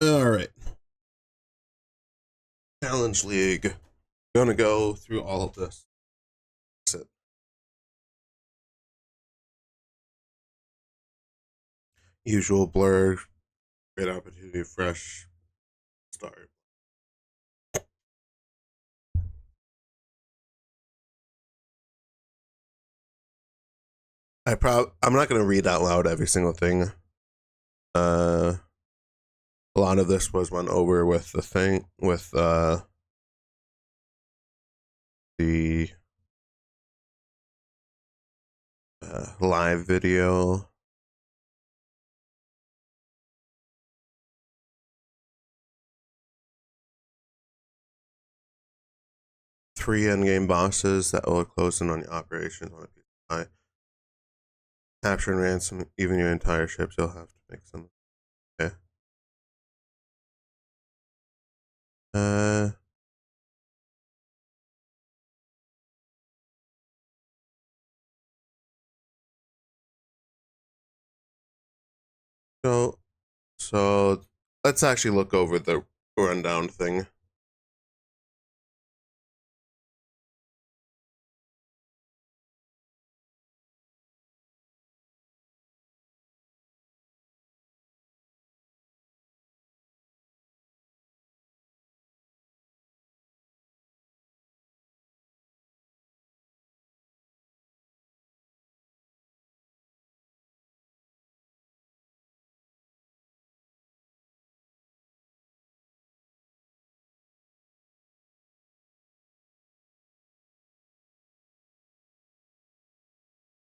All right. Challenge League. Gonna go through all of this. That's it. Usual blur. Great opportunity. Fresh start. I'm not gonna read out loud every single thing. Uh, a lot of this was went over with the thing with the live video. Three endgame bosses that will close in on your operations on a piece of pie. Capture and ransom even your entire ships. You'll have to make some. Okay. Uh, so so let's actually look over the rundown thing.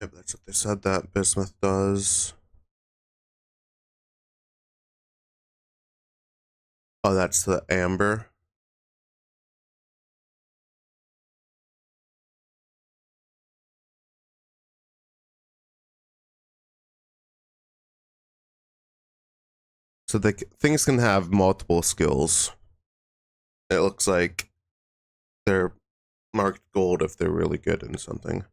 Yep, that's what they said that bismuth does. Oh, that's the amber. So the things can have multiple skills. It looks like they're marked gold if they're really good in something.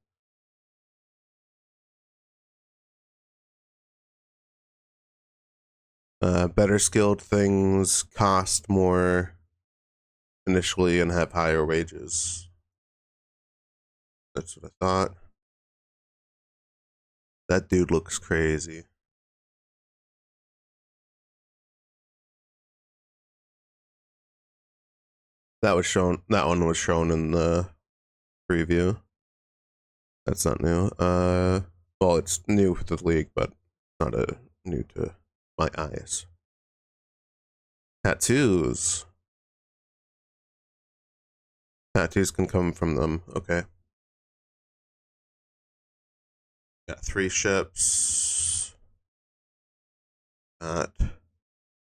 Better skilled things cost more initially and have higher wages. That's what I thought. That dude looks crazy. That was shown. That one was shown in the preview. That's not new. Well, it's new to the league, but not new to my eyes. Tattoos. Tattoos can come from them. Okay. Got 3 ships. Got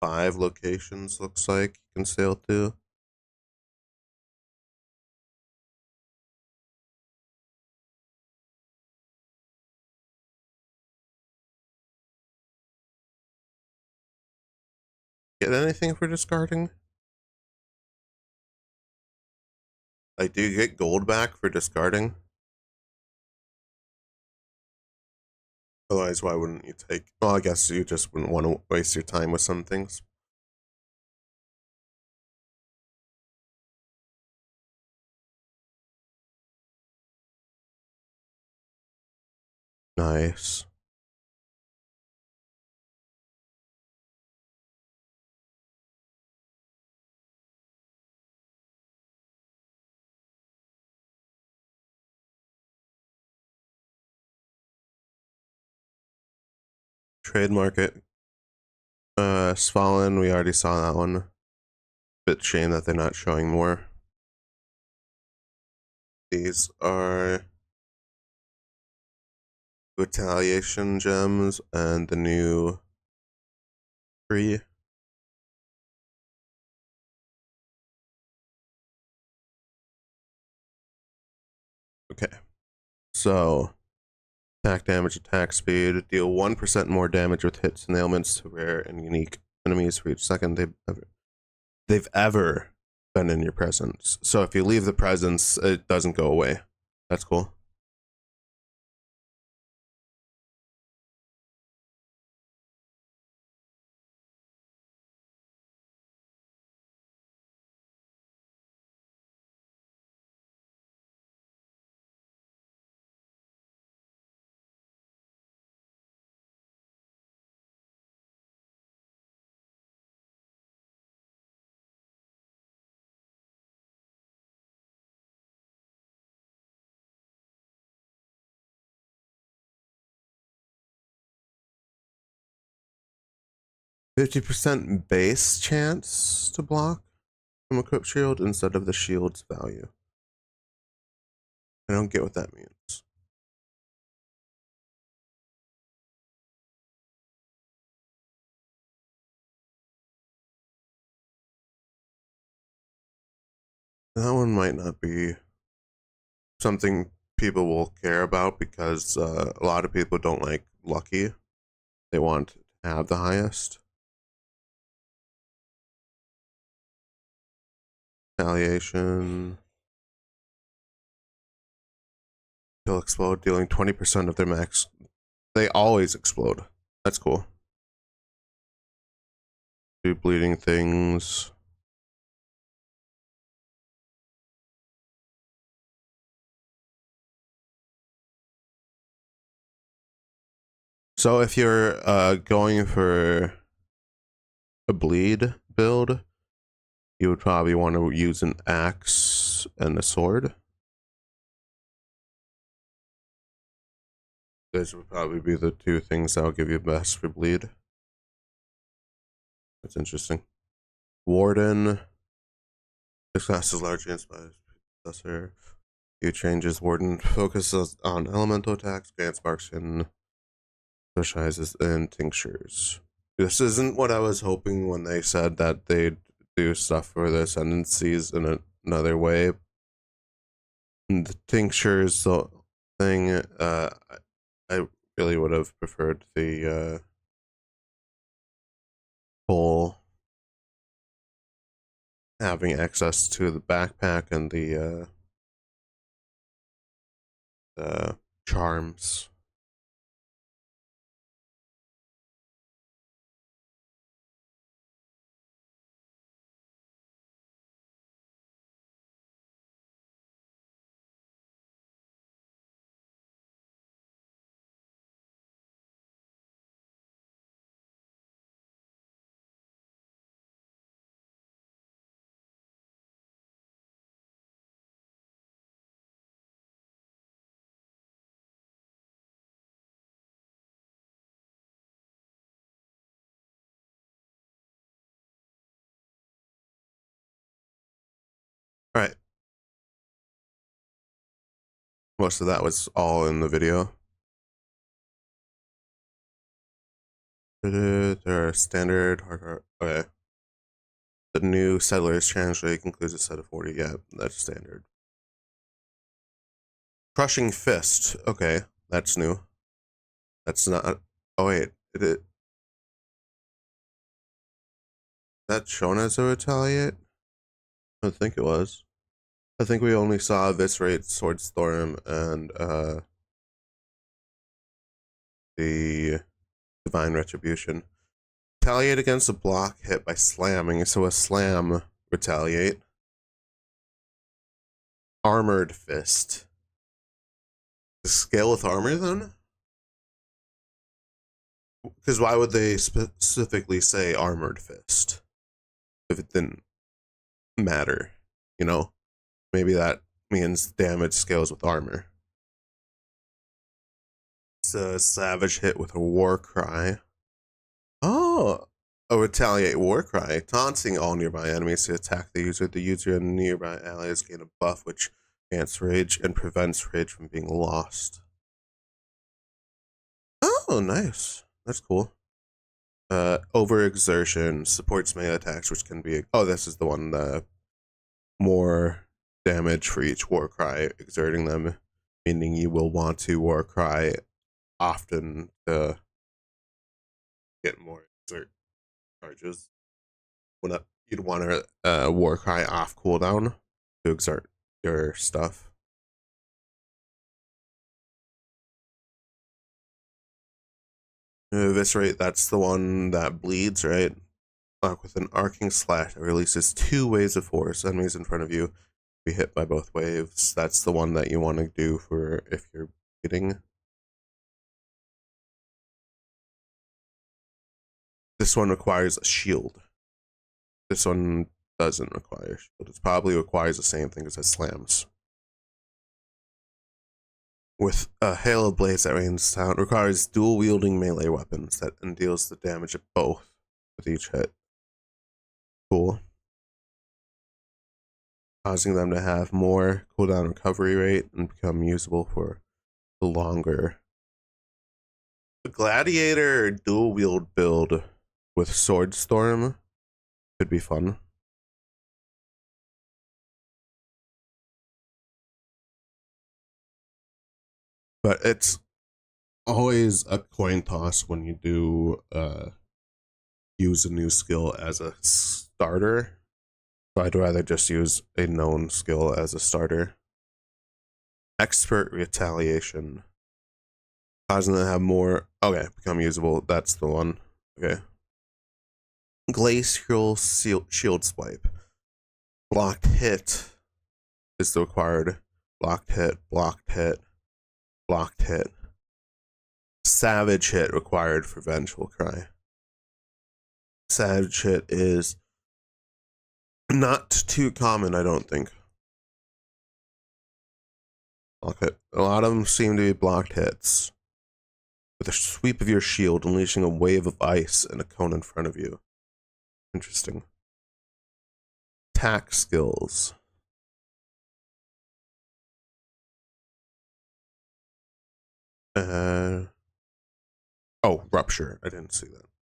5 locations. Looks like you can sail to. Get anything for discarding? Like, do you get gold back for discarding? Otherwise, why wouldn't you take? Well, I guess you just wouldn't want to waste your time with some things. Nice. Trade market. Svalin, we already saw that one. Bit shame that they're not showing more. These are retaliation gems and the new tree. Okay. So, attack damage, attack speed. Deal 1% more damage with hits and ailments to rare and unique enemies for each second they've ever been in your presence. So if you leave the presence, it doesn't go away. That's cool. 50% base chance to block from equipped shield instead of the shield's value. I don't get what that means. That one might not be something people will care about because a lot of people don't like lucky. They want to have the highest. Retaliation. They'll explode, dealing 20% of their max. They always explode. That's cool. Do bleeding things. So if you're going for a bleed build, you would probably want to use an axe and a sword. Those would probably be the two things that will give you best for bleed. That's interesting. Warden. This class is largely inspired by Possessor. Few changes. Warden focuses on elemental attacks, grants sparks, and specializes in tinctures. This isn't what I was hoping when they said that they'd do stuff for the ascendancies in another way. And the tinctures the thing, I really would have preferred the whole having access to the backpack and the charms. All right. Most of that was all in the video. There are standard hard. Okay. The new settlers translate includes a set of 40. Yeah, that's standard. Crushing fist. Okay, that's new. That's not. Oh wait, that's shown as a retaliate? I don't think it was. I think we only saw Eviscerate, Swordstorm, and the Divine Retribution. Retaliate against a block hit by slamming, so a slam retaliate. Armored Fist. The scale with armor then? Because why would they specifically say Armored Fist if it didn't matter? You know, maybe that means damage scales with armor. It's a savage hit with a war cry. Oh, a retaliate war cry, taunting all nearby enemies to attack the user. The user and nearby allies gain a buff which grants rage and prevents rage from being lost. Oh, nice. That's cool. Overexertion supports melee attacks, which can be. Oh, this is the one. More damage for each war cry, exerting them, meaning you will want to war cry often to get more exert charges. You'd want to war cry off cooldown to exert your stuff. Eviscerate, that's the one that bleeds, right? With an arcing slash that releases 2 waves of force. Enemies in front of you be hit by both waves. That's the one that you want to do for if you're bleeding. This one requires a shield. This one doesn't require a shield. It probably requires the same thing as it slams. With a hail of blades that rains down, requires dual wielding melee weapons that deals the damage of both. with each hit. Cool. Causing them to have more cooldown recovery rate and become usable for longer. The Gladiator dual wield build with Sword Storm could be fun. But it's always a coin toss when you do use a new skill as a starter. So I'd rather just use a known skill as a starter. Expert Retaliation. Causing them to have more. Okay, become usable. That's the one. Okay. Glacial Shield Swipe. Blocked hit is the required. Blocked hit, blocked hit, blocked hit. Savage hit required for Vengeful Cry. Savage hit is not too common, I don't think. Block hit. A lot of them seem to be blocked hits. With a sweep of your shield, unleashing a wave of ice in a cone in front of you. Interesting. Attack skills. Oh, Rupture. I didn't see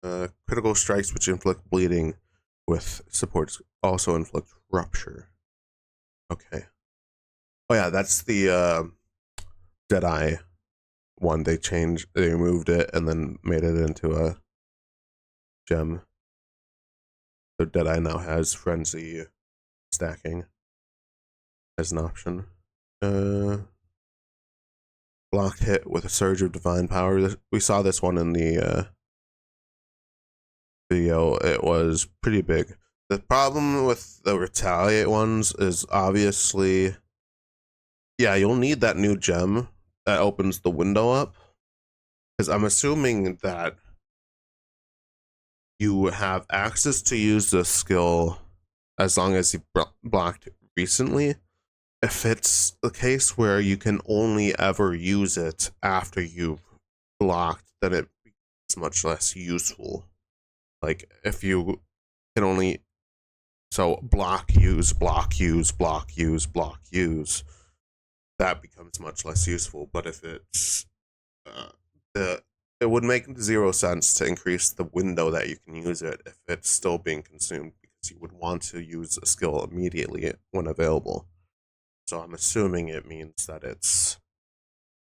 that. Critical strikes which inflict bleeding with supports also inflict Rupture. Okay. Oh yeah, that's the Deadeye one. They removed it and then made it into a gem. So Deadeye now has Frenzy stacking as an option. Blocked hit with a Surge of Divine Power. We saw this one in the video. It was pretty big. The problem with the Retaliate ones is obviously, yeah, you'll need that new gem that opens the window up. Because I'm assuming that you have access to use this skill as long as you blocked recently. If it's the case where you can only ever use it after you've blocked, then it becomes much less useful. Like if you can only block, use, block, use, block, use, block, use, that becomes much less useful. But if it's it would make zero sense to increase the window that you can use it if it's still being consumed, because you would want to use a skill immediately when available. So I'm assuming it means that it's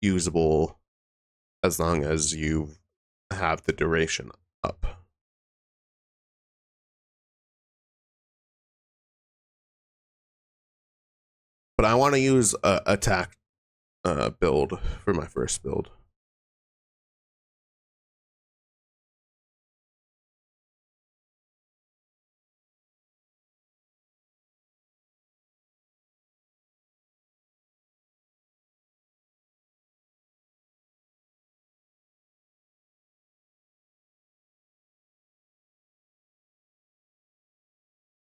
usable as long as you have the duration up. But I want to use a attack build for my first build.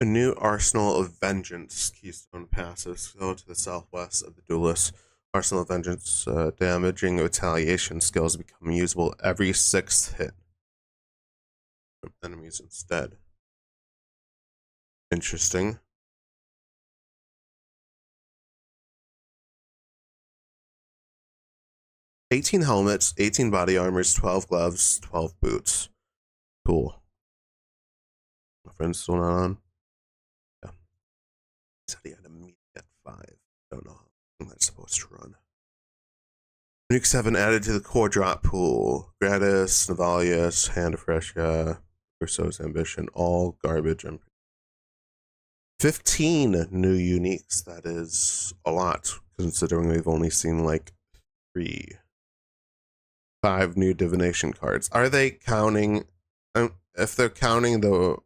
A new Arsenal of Vengeance keystone passes go to the southwest of the duelist. Arsenal of Vengeance damaging retaliation skills become usable every 6th hit from enemies instead. Interesting. $18 helmets, 18 body armors, 12 gloves, 12 boots. Cool. My friend's still not on. Yeah. He said he had a meeting at 5. I don't know how long that's supposed to run. Nuke 7 added to the core drop pool. Gratis, Navalius, Hand of Fresca, Urso's Ambition, all garbage. 15 new uniques. That is a lot, considering we've only seen like 3. 5 new divination cards. Are they counting? If they're counting the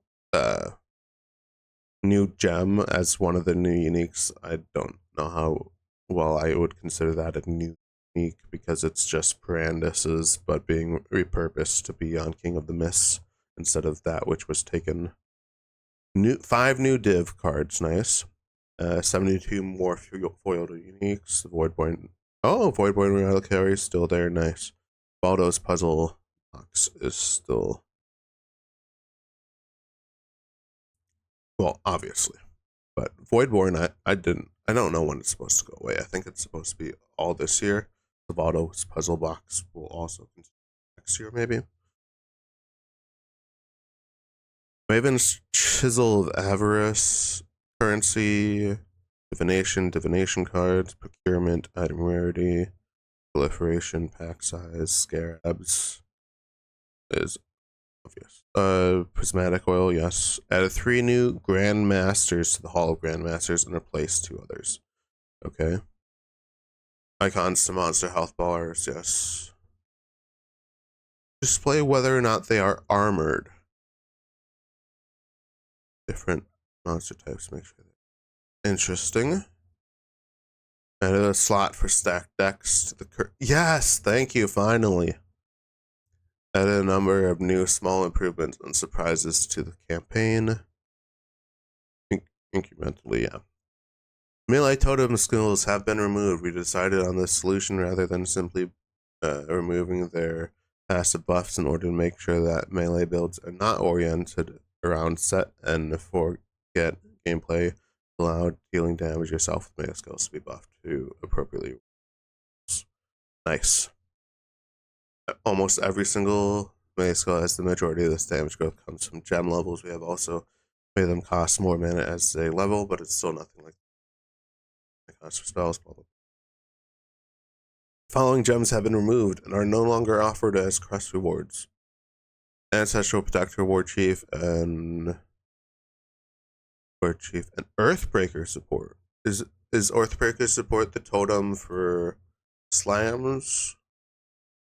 new gem as one of the new uniques, I don't know how well I would consider that a new unique, because it's just Brandis's but being repurposed to be on King of the Mists instead of that which was taken. 5 new div cards, nice. 72 more foiled uniques. Voidborn. Oh, Voidborn Reliquary is still there, nice. Baldo's puzzle box is still Well, obviously. But Voidborn, I don't know when it's supposed to go away. I think it's supposed to be all this year. Savado's puzzle box will also continue next year, maybe. Raven's Chisel of Avarice, currency, divination cards, procurement, item rarity, proliferation, pack size, scarabs is obvious. Prismatic oil, yes. Added 3 new Grandmasters to the Hall of Grandmasters and replaced 2 others. Okay. Icons to monster health bars, yes. Display whether or not they are armored. Different monster types, make sure they're interesting. Added a slot for stacked decks to the yes, thank you, finally. Added a number of new small improvements and surprises to the campaign. Incrementally, yeah. Melee totem skills have been removed. We decided on this solution rather than simply removing their passive buffs in order to make sure that melee builds are not oriented around set and forget gameplay allowed dealing damage yourself with melee skills to be buffed to appropriately. Nice. Almost every single melee skill has the majority of this damage growth comes from gem levels. We have also made them cost more mana as they level, but it's still nothing like cost for spells. Blah, blah. Following gems have been removed and are no longer offered as quest rewards. Ancestral Protector, War Chief, and Earthbreaker support. Is Earthbreaker support the totem for slams?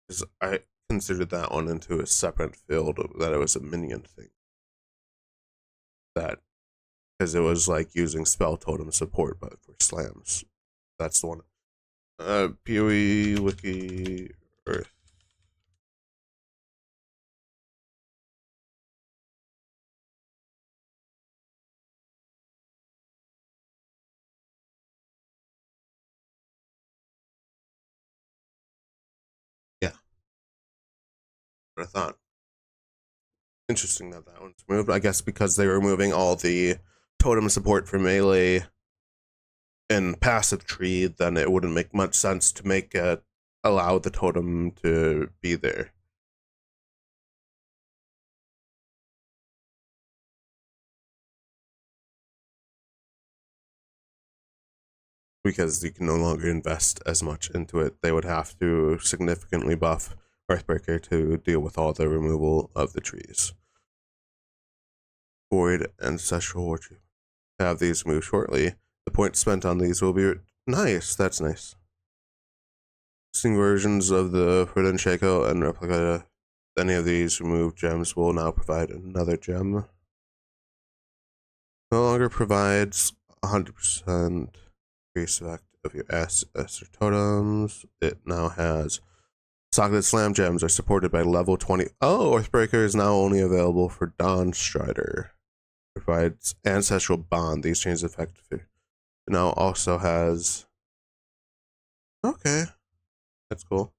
Because I considered that one into a separate field, that it was a minion thing. That, because it was like using spell totem support, but for slams. That's the one. PoE Wiki Earth. Yeah. What I thought. Interesting that one's moved. I guess because they were removing all the totem support for melee and passive tree, then it wouldn't make much sense to make it allow the totem to be there. Because you can no longer invest as much into it. They would have to significantly buff Earthbreaker to deal with all the removal of the trees. Void Ancestral War Chief. Have these move shortly. The points spent on these will be nice. That's nice. Existing versions of the Fruit and Shaco and Replica. Any of these removed gems will now provide another gem. No longer provides 100% increase effect of your Ancestor totems. It now has Socketed Slam gems are supported by level 20. Oh, Earthbreaker is now only available for Dawn Strider. Provides Ancestral Bond. These changes effect. Now also has. Okay, that's cool.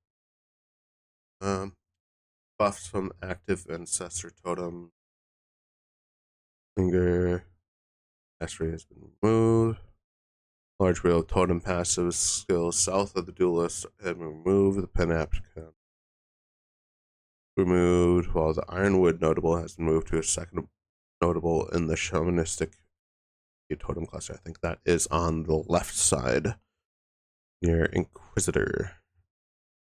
Buffs from active Ancestor totem. Linger. Mastery has been removed. Large wheel totem passive skills south of the duelist have been removed. The Penapt removed, while the Ironwood notable has been moved to a second notable in the shamanistic totem cluster. I think that is on the left side near Inquisitor.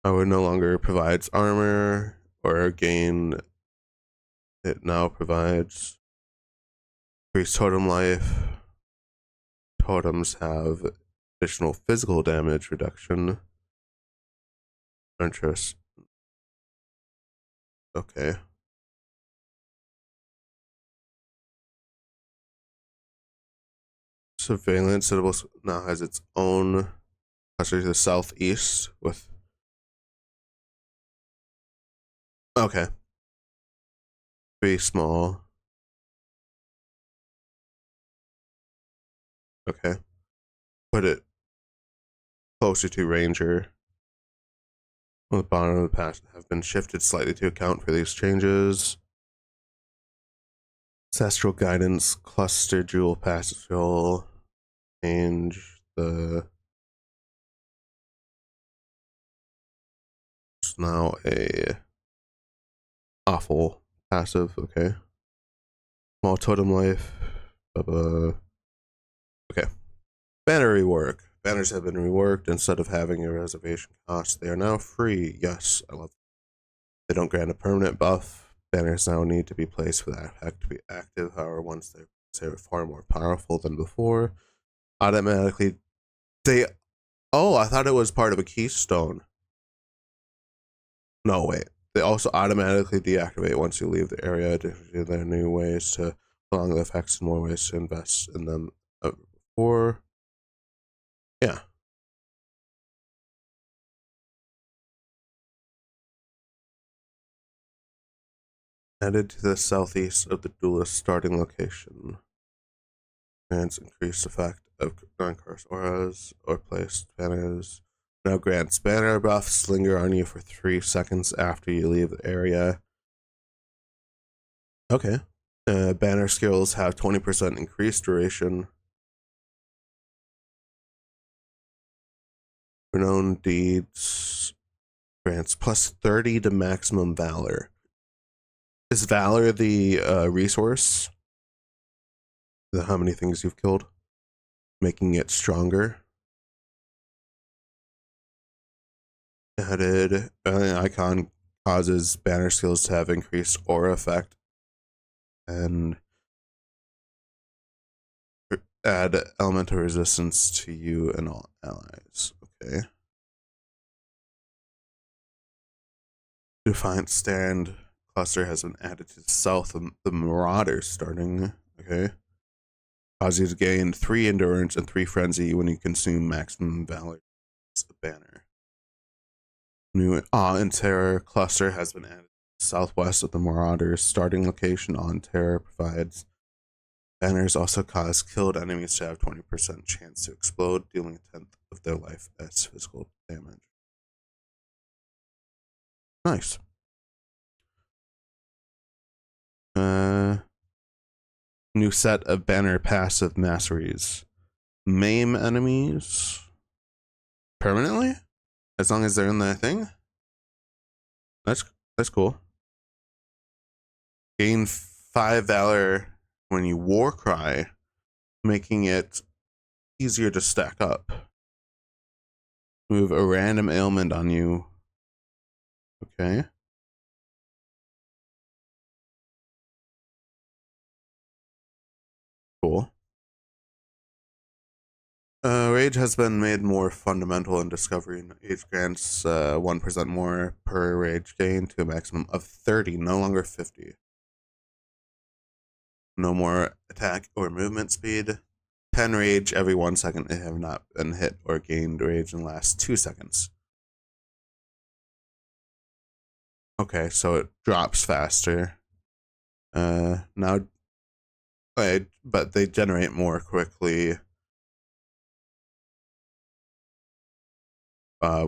It no longer provides armor or gain. It now provides increased totem life. Totems have additional physical damage reduction. Interest. Okay. Surveillance now has its own cluster to the southeast with. Okay. Very small. Okay. Put it closer to Ranger. On the bottom of the patch have been shifted slightly to account for these changes. Ancestral Guidance, Cluster, Jewel, Pastoral, change the. It's now a awful passive, okay. Small Totem Life, okay. Banner rework. Banners have been reworked. Instead of having a reservation cost, they are now free. Yes, I love it. They don't grant a permanent buff. Banners now need to be placed for that effect to be active. However, once they're far more powerful than before, automatically they. Oh, I thought it was part of a keystone. No, wait. They also automatically deactivate once you leave the area. There are new ways to prolong the effects and more ways to invest in them. Or, yeah. Added to the southeast of the duelist starting location. Grants increased effect of non-cursed auras or placed banners. Now grants banner buffs linger on you for 3 seconds after you leave the area. Okay. Banner skills have 20% increased duration. Renowned deeds grants plus 30 to maximum valor. Is valor the resource? How many things you've killed? Making it stronger. Added icon causes banner skills to have increased aura effect and add elemental resistance to you and all allies. Okay. Defiant Stand cluster has been added to the south of the Marauders starting. Okay. Cause you to gain 3 endurance and 3 frenzy when you consume maximum valor. It's the banner. New Awe and Terror cluster has been added southwest of the Marauders starting location. On Terror provides banners also cause killed enemies to have 20% chance to explode, dealing a tenth of their life as physical damage. Nice. New set of banner passive masteries. Maim enemies permanently, as long as they're in that thing. That's cool. Gain 5 valor when you war cry, making it easier to stack up. Move a random ailment on you. Okay. Cool. Rage has been made more fundamental in Discovery, and each grants 1% more per rage gain to a maximum of 30, no longer 50. No more attack or movement speed. 10 rage every 1 second they have not been hit or gained rage in the last 2 seconds. Okay, so it drops faster. Now, but they generate more quickly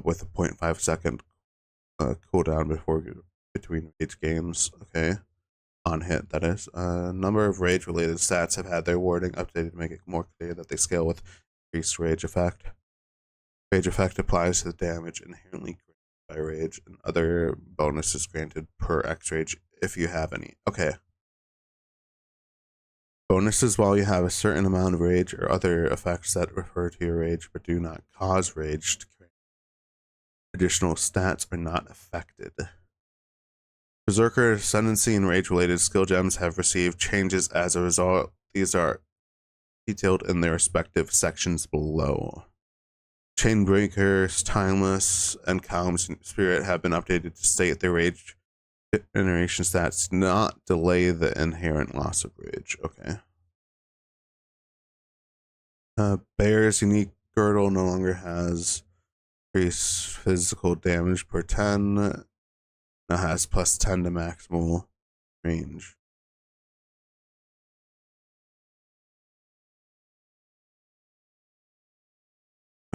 with a 0.5 second cooldown between rage games. Okay. On hit, that is. A number of rage related stats have had their wording updated to make it more clear that they scale with increased rage effect. Rage effect applies to the damage inherently granted by rage and other bonuses granted per X rage if you have any. Okay. Bonuses while you have a certain amount of rage or other effects that refer to your rage but do not cause rage to create. Additional stats are not affected. Berserker Ascendancy and Rage-related skill gems have received changes as a result. These are detailed in their respective sections below. Chainbreakers, Timeless, and Calm Spirit have been updated to state their rage generation stats do not delay the inherent loss of rage. Okay. Bear's unique girdle no longer has increased physical damage per 10. Now has plus 10 to maximal range.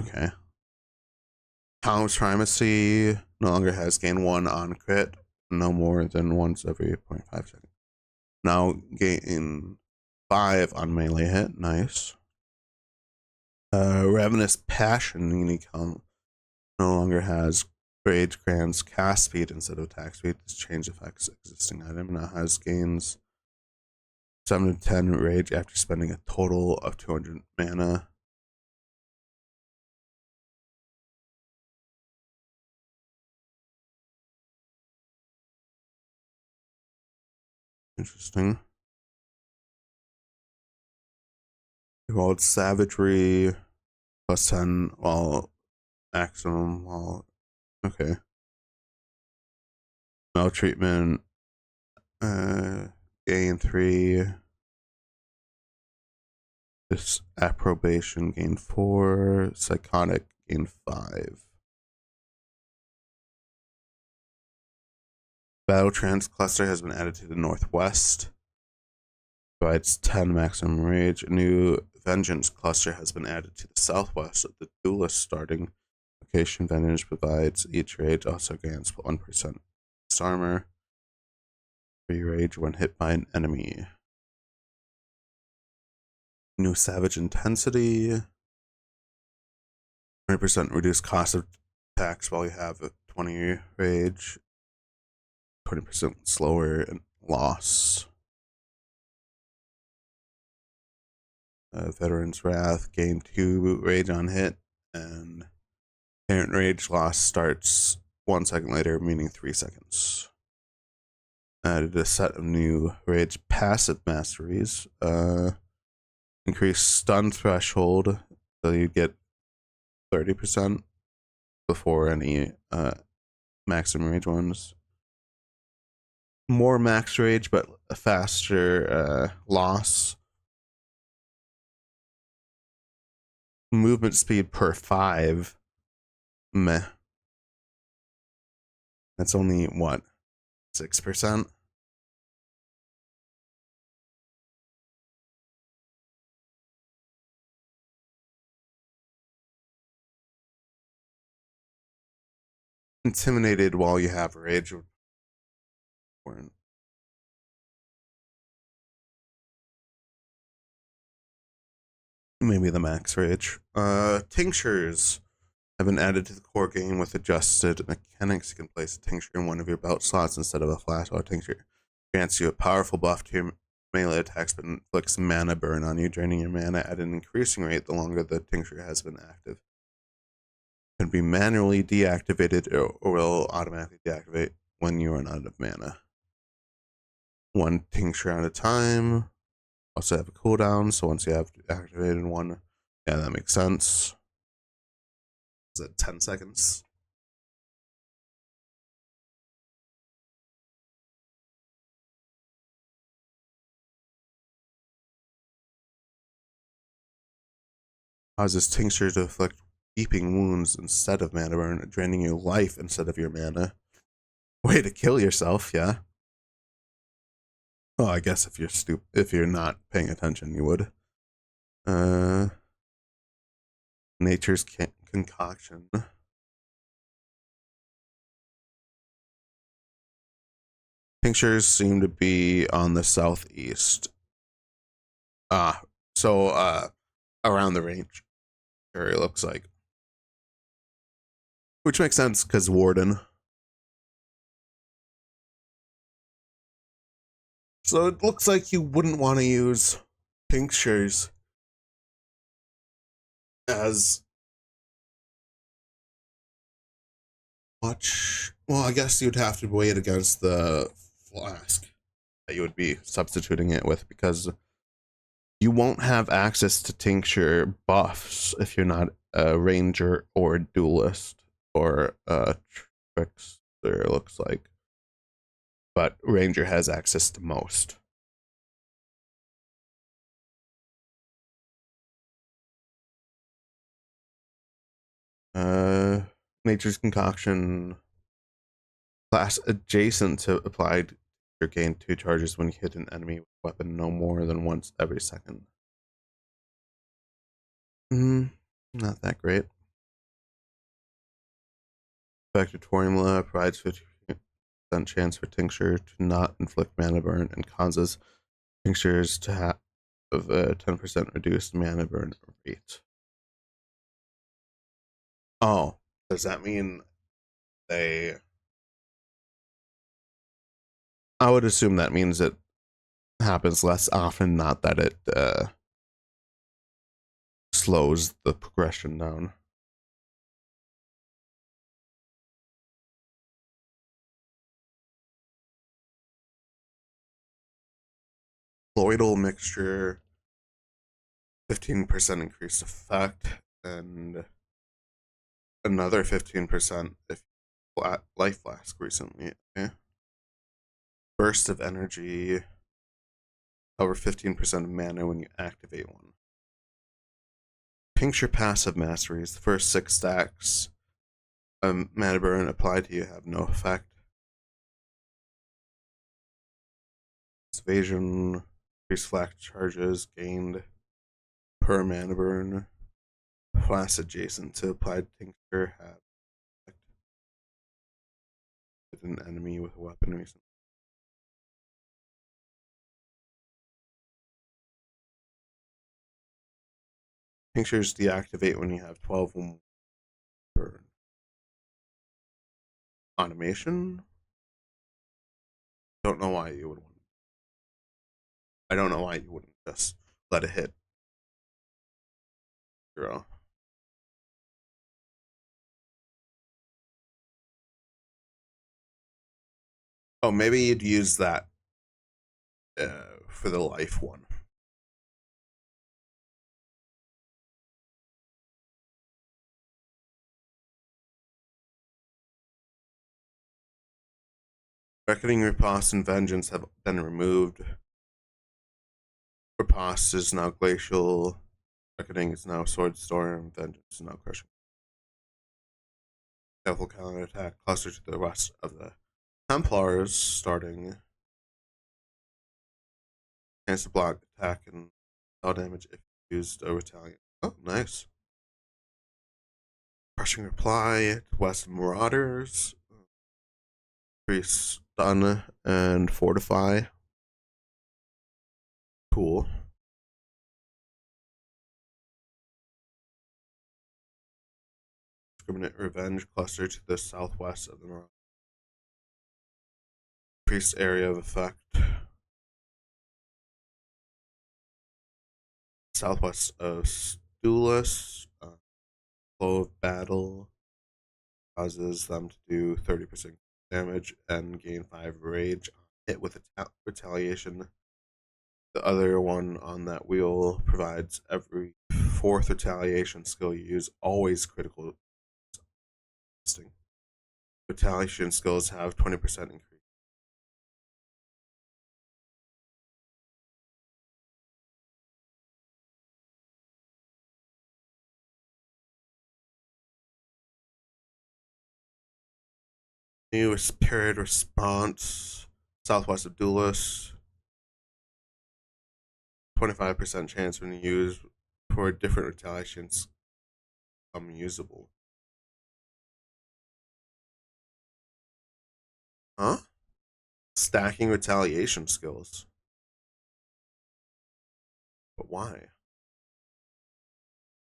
Okay. Calm's Primacy no longer has gain 1 on crit, no more than once every 0.5 seconds. Now gain 5 on melee hit. Nice. Ravenous Passion unique helmet no longer has rage grants cast speed instead of attack speed. This change affects existing item. Now has gains 7 to 10 rage after spending a total of 200 mana. Interesting. Evolved Savagery plus 10 while maximum while okay. Maltreatment gain 3. Disapprobation gain 4. Psychotic gain 5. Battle Trance cluster has been added to the northwest. Provides 10 maximum rage. A new Vengeance cluster has been added to the southwest of the duelist starting location. Vengeance provides each rage also grants 1% armor. Free rage when hit by an enemy. New Savage Intensity. 20% reduced cost of attacks while you have a 20 rage. 20% slower and loss. Veteran's Wrath, gain 2 rage on hit, and parent rage loss starts 1 second later, meaning 3 seconds. Added a set of new rage passive masteries. Increase stun threshold, so you get 30% before any maximum rage ones. More max rage, but a faster loss. Movement speed per 5. Meh. That's only what? 6%? Intimidated while you have rage. Maybe the max rage. Tinctures have been added to the core game with adjusted mechanics. You can place a tincture in one of your belt slots instead of a flash, while a tincture grants you a powerful buff to your melee attacks but inflicts mana burn on you, draining your mana at an increasing rate the longer the tincture has been active. It can be manually deactivated or will automatically deactivate when you run out of mana. One tincture at a time. Also have a cooldown, so once you have activated one, yeah, that makes sense. Is it 10 seconds? Causes tincture to inflict deeping wounds instead of mana burn, draining your life instead of your mana. Way to kill yourself, yeah. Oh, I guess if you're not paying attention, you would. Nature's concoction. Tinctures seem to be on the southeast. So around the range, it looks like. Which makes sense because Warden. So it looks like you wouldn't want to use tinctures as much. Well, I guess you'd have to weigh it against the flask that you would be substituting it with, because you won't have access to tincture buffs if you're not a ranger or a duelist or a trickster, it looks like. But ranger has access to most. Nature's concoction class adjacent to applied gain 2 charges when you hit an enemy weapon no more than once every second. Not that great. Factorium provides 50 chance for tincture to not inflict mana burn, and causes tinctures to have a 10% reduced mana burn rate. Oh, does that mean they? I would assume that means it happens less often, not that it slows the progression down. Colloidal mixture, 15% increased effect, and another 15% if life flask recently. Okay. Burst of energy, over 15% of mana when you activate one. Tincture passive masteries. The first 6 stacks mana burn applied to you have no effect. Evasion, increased flash charges gained per mana burn. Class adjacent to applied tincture have effect with an enemy with a weapon recently. Tinctures deactivate when you have 12 burn. Automation? Don't know why you would want. I don't know why you wouldn't just let it hit. Girl. Oh, maybe you'd use that for the life one. Reckoning, Riposte, and Vengeance have been removed. Riposte is now Glacial. Reckoning is now Sword Storm. Vengeance is now Crushing. Devil counterattack cluster to the rest of the Templars, starting. Chance to block attack and all damage if used a retaliate. Oh, nice. Crushing Reply to West Marauders. Increase Stun and Fortify. Cool. Discriminate Revenge cluster to the southwest of the Marauders. Increased area of effect. Southwest of Stulus. Flow of Battle causes them to do 30% damage and gain 5 rage. Hit with retaliation. The other one on that wheel provides every 4th retaliation skill you use, always critical. Retaliation skills have 20% increase. New period response. Southwest of Duelist. 25% chance when you use for different retaliations become usable. Huh? Stacking retaliation skills. But why?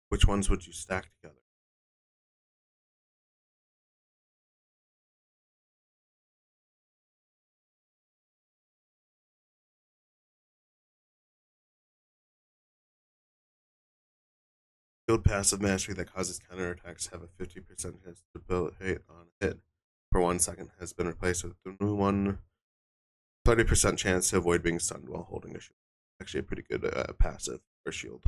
Which ones would you stack together? Field passive mastery that causes counterattacks have a 50% chance to debilitate on hit for 1 second has been replaced with the new one. 30% chance to avoid being stunned while holding a shield. Actually, a pretty good passive for shield.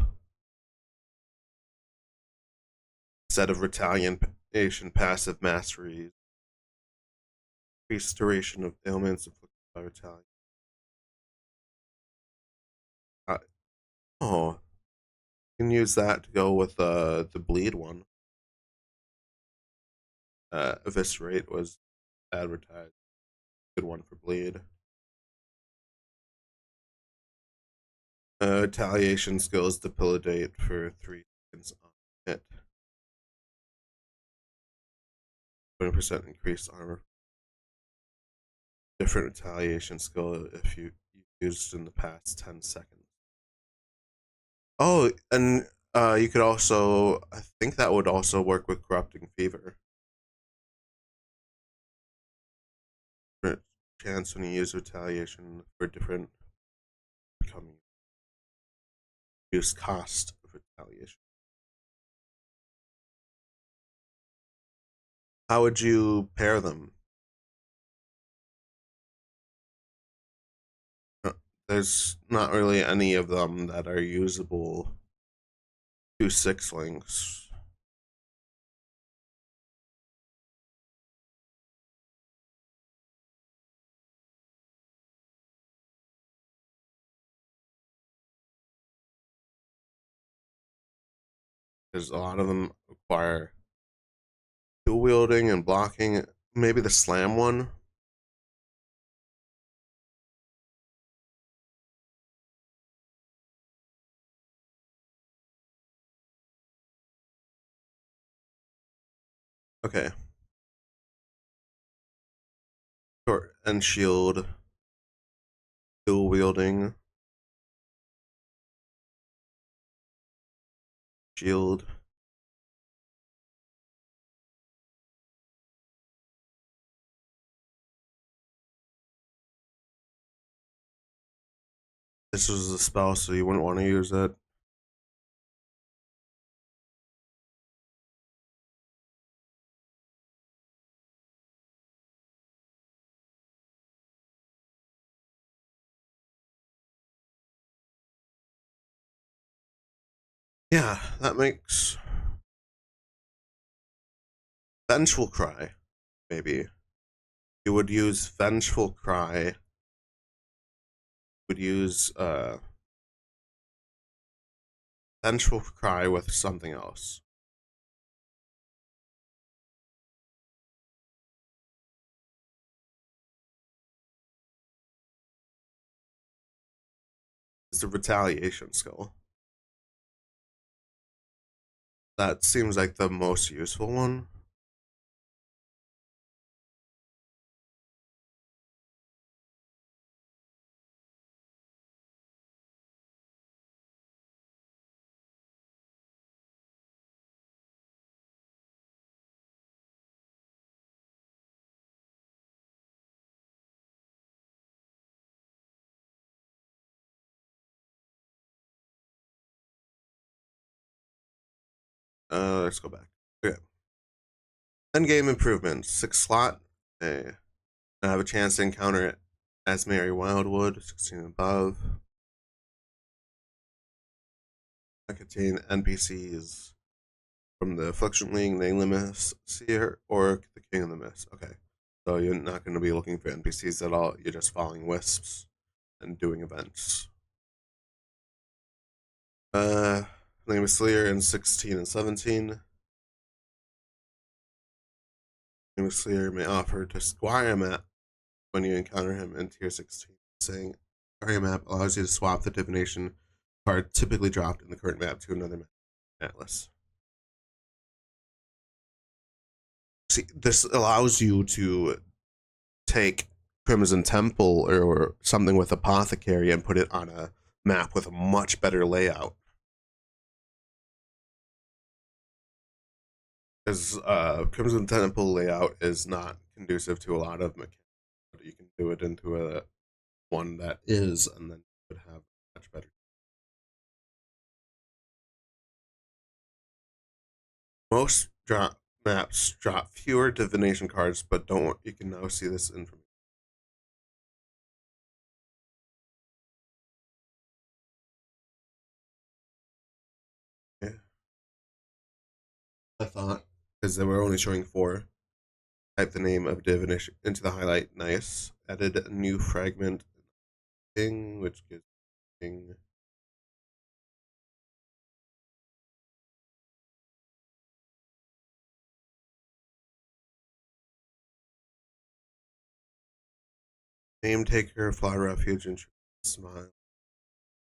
Set of retaliation passive masteries. Increased duration of ailments inflicted by retaliation. Oh, you can use that to go with the bleed one. Eviscerate was advertised. Good one for bleed. Retaliation skills debilitate for 3 seconds on hit. 20% increased armor. different retaliation skill if you used in the past 10 seconds. Oh, and you could also, I think that would also work with corrupting fever. Chance when you use retaliation for different becoming use cost of retaliation. How would you pair them? There's not really any of them that are usable to six links. Because a lot of them require dual wielding and blocking. Maybe the slam one. Okay. Short and shield. Dual wielding. Shield. This was a spell, so you wouldn't want to use it. Yeah, that makes Vengeful Cry, maybe. You would use Vengeful Cry. Would use Vengeful Cry with something else. It's a retaliation skill. That seems like the most useful one. Let's go back. Okay. Endgame improvements. 6 slot. I have a chance to encounter it as Mary Wildwood, 16 and above. I contain NPCs from the Affliction League, Nameless Seer, or the King of the Mist. Okay. So you're not going to be looking for NPCs at all. You're just following wisps and doing events. Nameless Seer in 16 and 17. Nameless Seer may offer to Squire Map when you encounter him in tier 16, saying Squire Map allows you to swap the divination card typically dropped in the current map to another map atlas. See, this allows you to take Crimson Temple or something with Apothecary and put it on a map with a much better layout. Because Crimson Temple layout is not conducive to a lot of mechanics. You can do it into a one that is, and then you would have much better. Most maps drop fewer divination cards, but don't. You can now see this information. Yeah. I thought because they were only showing 4. Type the name of divination into the highlight. Nice. Added a new fragment thing, which gives king. Name taker, fly refuge, and smile.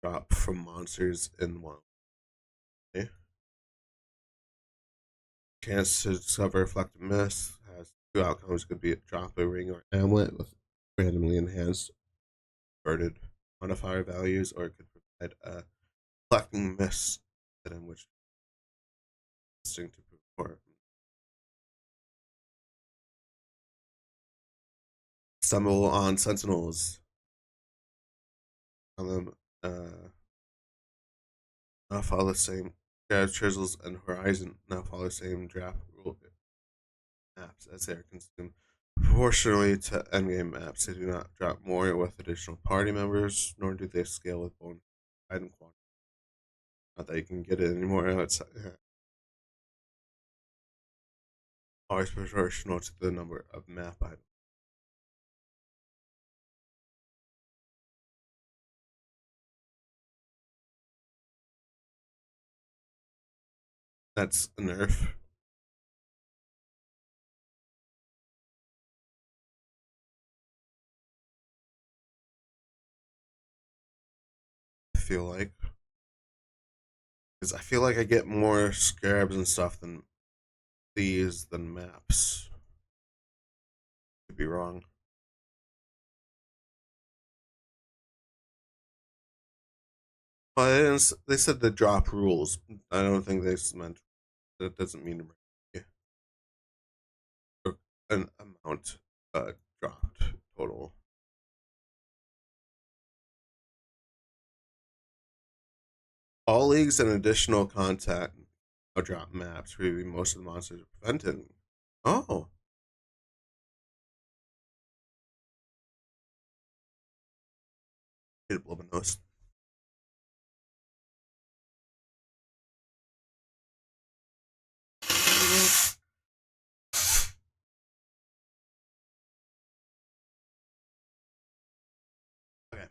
Drop from monsters in one. Okay. Chance to discover reflective mist has 2 outcomes. Could be a drop a ring or amulet with randomly enhanced inverted modifier values, or it could provide a collecting mist in which distinctive or stumble on sentinels on them now follow the same chisels and horizon now follow the same draft rule maps as they are consumed proportionally to endgame maps. They do not drop more with additional party members, nor do they scale with bonus item quantity. Not that you can get it anymore. It's always proportional to the number of map items. That's a nerf. I feel like because I feel like I get more scarabs and stuff than these than maps. Could be wrong. But they said the drop rules. I don't think they meant that doesn't mean an amount dropped total. All leagues and additional content drop maps. Maybe most of the monsters are prevented. Oh, need a blow my nose. Okay.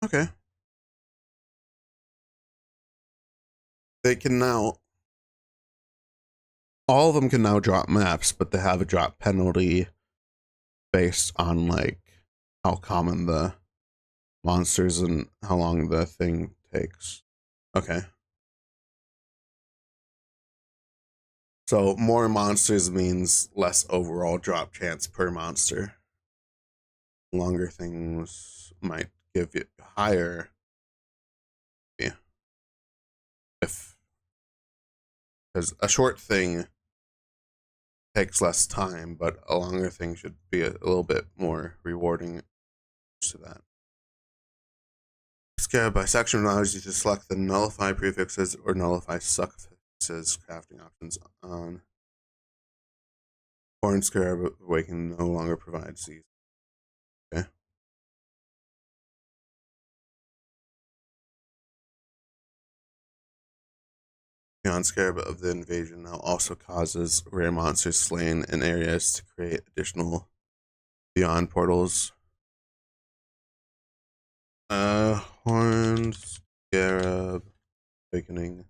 Okay. They can now. All of them can now drop maps, but they have a drop penalty based on like how common the monsters and how long the thing takes. Okay. So more monsters means less overall drop chance per monster. Longer things might give you higher. Yeah. If because a short thing takes less time, but a longer thing should be a little bit more rewarding to that. Scarab bisection allows you to select the nullify prefixes or nullify suffixes crafting options on Horn Scarab Awakening no longer provides these. Okay. Beyond Scarab of the Invasion now also causes rare monsters slain in areas to create additional Beyond portals. Horn Scarab Awakening.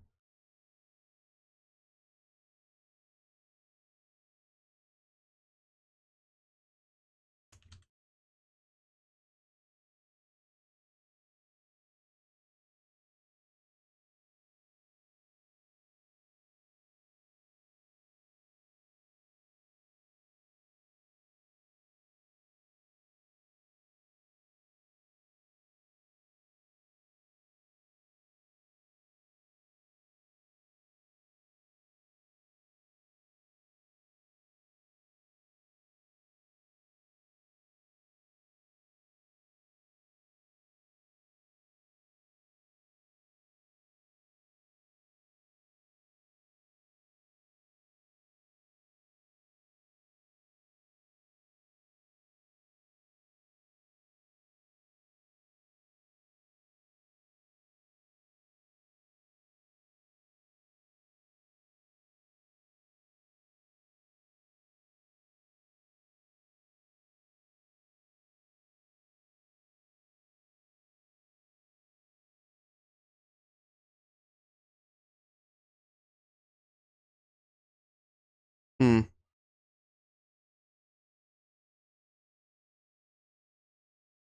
Hmm.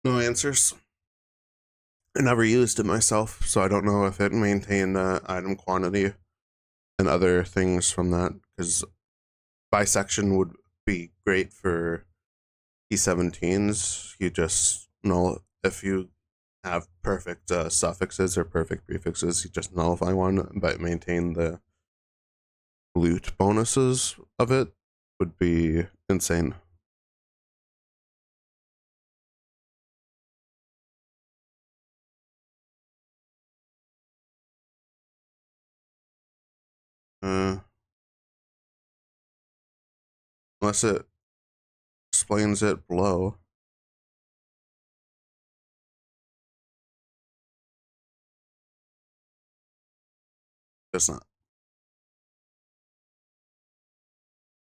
No answers. I never used it myself, so I don't know if it maintained item quantity and other things from that, because bisection would be great for E17s. You just know if you have perfect suffixes or perfect prefixes, you just nullify one, but maintain the loot bonuses of it would be insane. Unless it explains it below. It's not.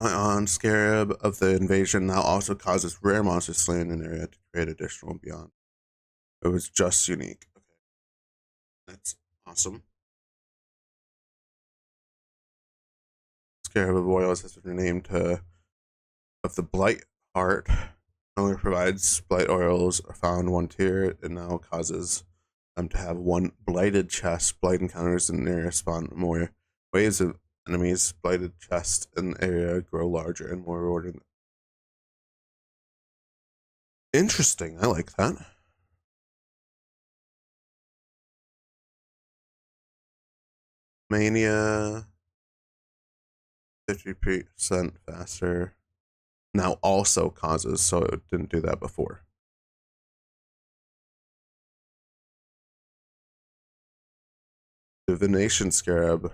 On Scarab of the Invasion now also causes rare monsters slain in an area to create additional beyond. It was just unique. Okay. That's awesome. Scarab of Oils has been renamed to of the Blight Heart. Only provides blight oils are found one tier. It now causes them to have one blighted chest. Blight encounters in an area spawn more waves of enemies. Blighted chest in the area grow larger and more rewarding. Interesting. I like that. Mania 50% faster now also causes, so it didn't do that before. Divination Scarab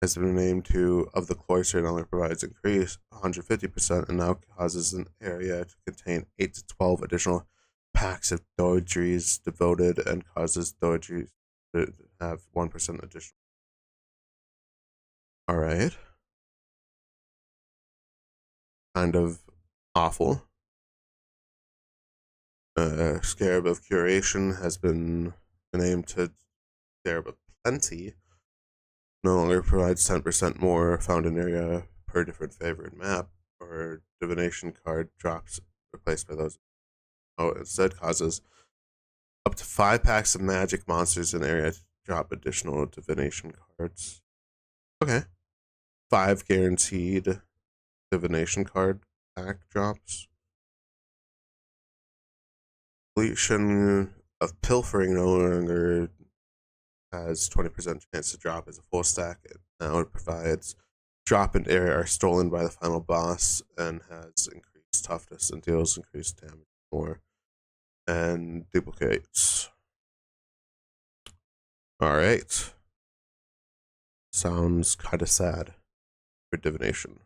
has been named to of the cloister and only provides increase 150% and now causes an area to contain 8 to 12 additional packs of doidries devoted and causes doidries to have 1% additional. All right. Kind of awful. Scarab of Curation has been named to Scarab of Plenty. No longer provides 10% more found in area per different favorite map or divination card drops replaced by those. Oh, instead causes up to 5 packs of magic monsters in area to drop additional divination cards. Okay. 5 guaranteed divination card pack drops. Completion of pilfering no longer has 20% chance to drop as a full stack. Now it provides drop and area are stolen by the final boss and has increased toughness and deals increased damage more and duplicates. All right. Sounds kind of sad for divination.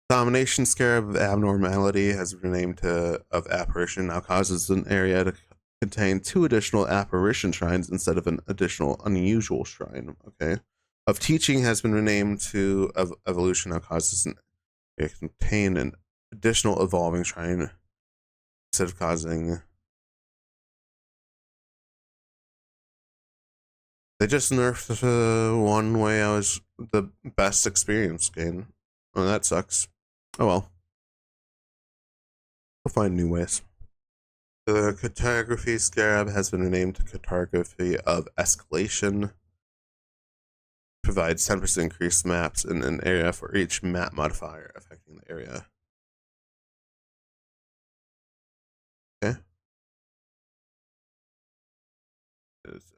Domination Scarab of Abnormality has been named to of Apparition. Now causes an area to contain 2 additional apparition shrines instead of an additional unusual shrine. Okay. Of Teaching has been renamed to of Evolution. Now causes an area to contain an additional evolving shrine instead of causing. They just nerfed one way I was the best experience game. Oh, that sucks. Oh well. We'll find new ways. The cartography Scarab has been renamed to Cartography of Escalation. Provides 10% increased maps in an area for each map modifier affecting the area. Okay.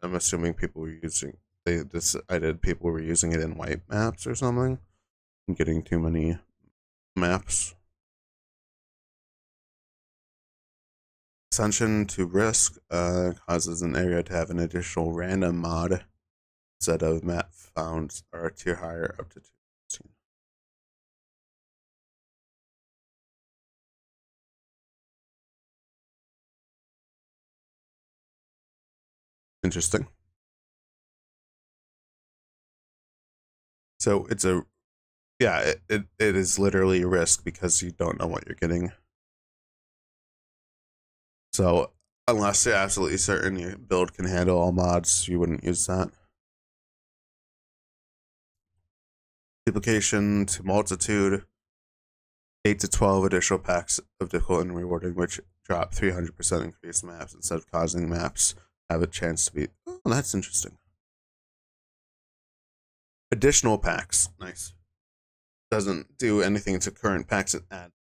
I'm assuming people were using they decided people were using it in white maps or something. I'm getting too many maps. Ascension to Risk causes an area to have an additional random mod instead of map found or tier higher up to 2. Interesting. So it's a yeah, it is literally a risk because you don't know what you're getting. So unless you're absolutely certain your build can handle all mods, you wouldn't use that. Duplication to multitude, 8 to 12 additional packs of difficult and rewarding, which drop 300% increased maps instead of causing maps have a chance to be. Oh, that's interesting. Additional packs. Nice. Doesn't do anything to current packs, it adds.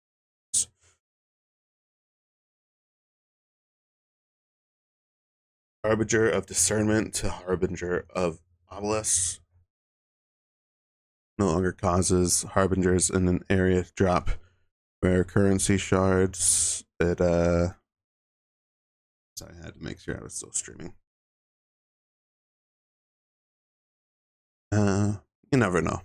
Harbinger of Discernment to Harbinger of Obelisk. No longer causes harbingers in an area to drop rare currency shards. It sorry, I had to make sure I was still streaming. You never know.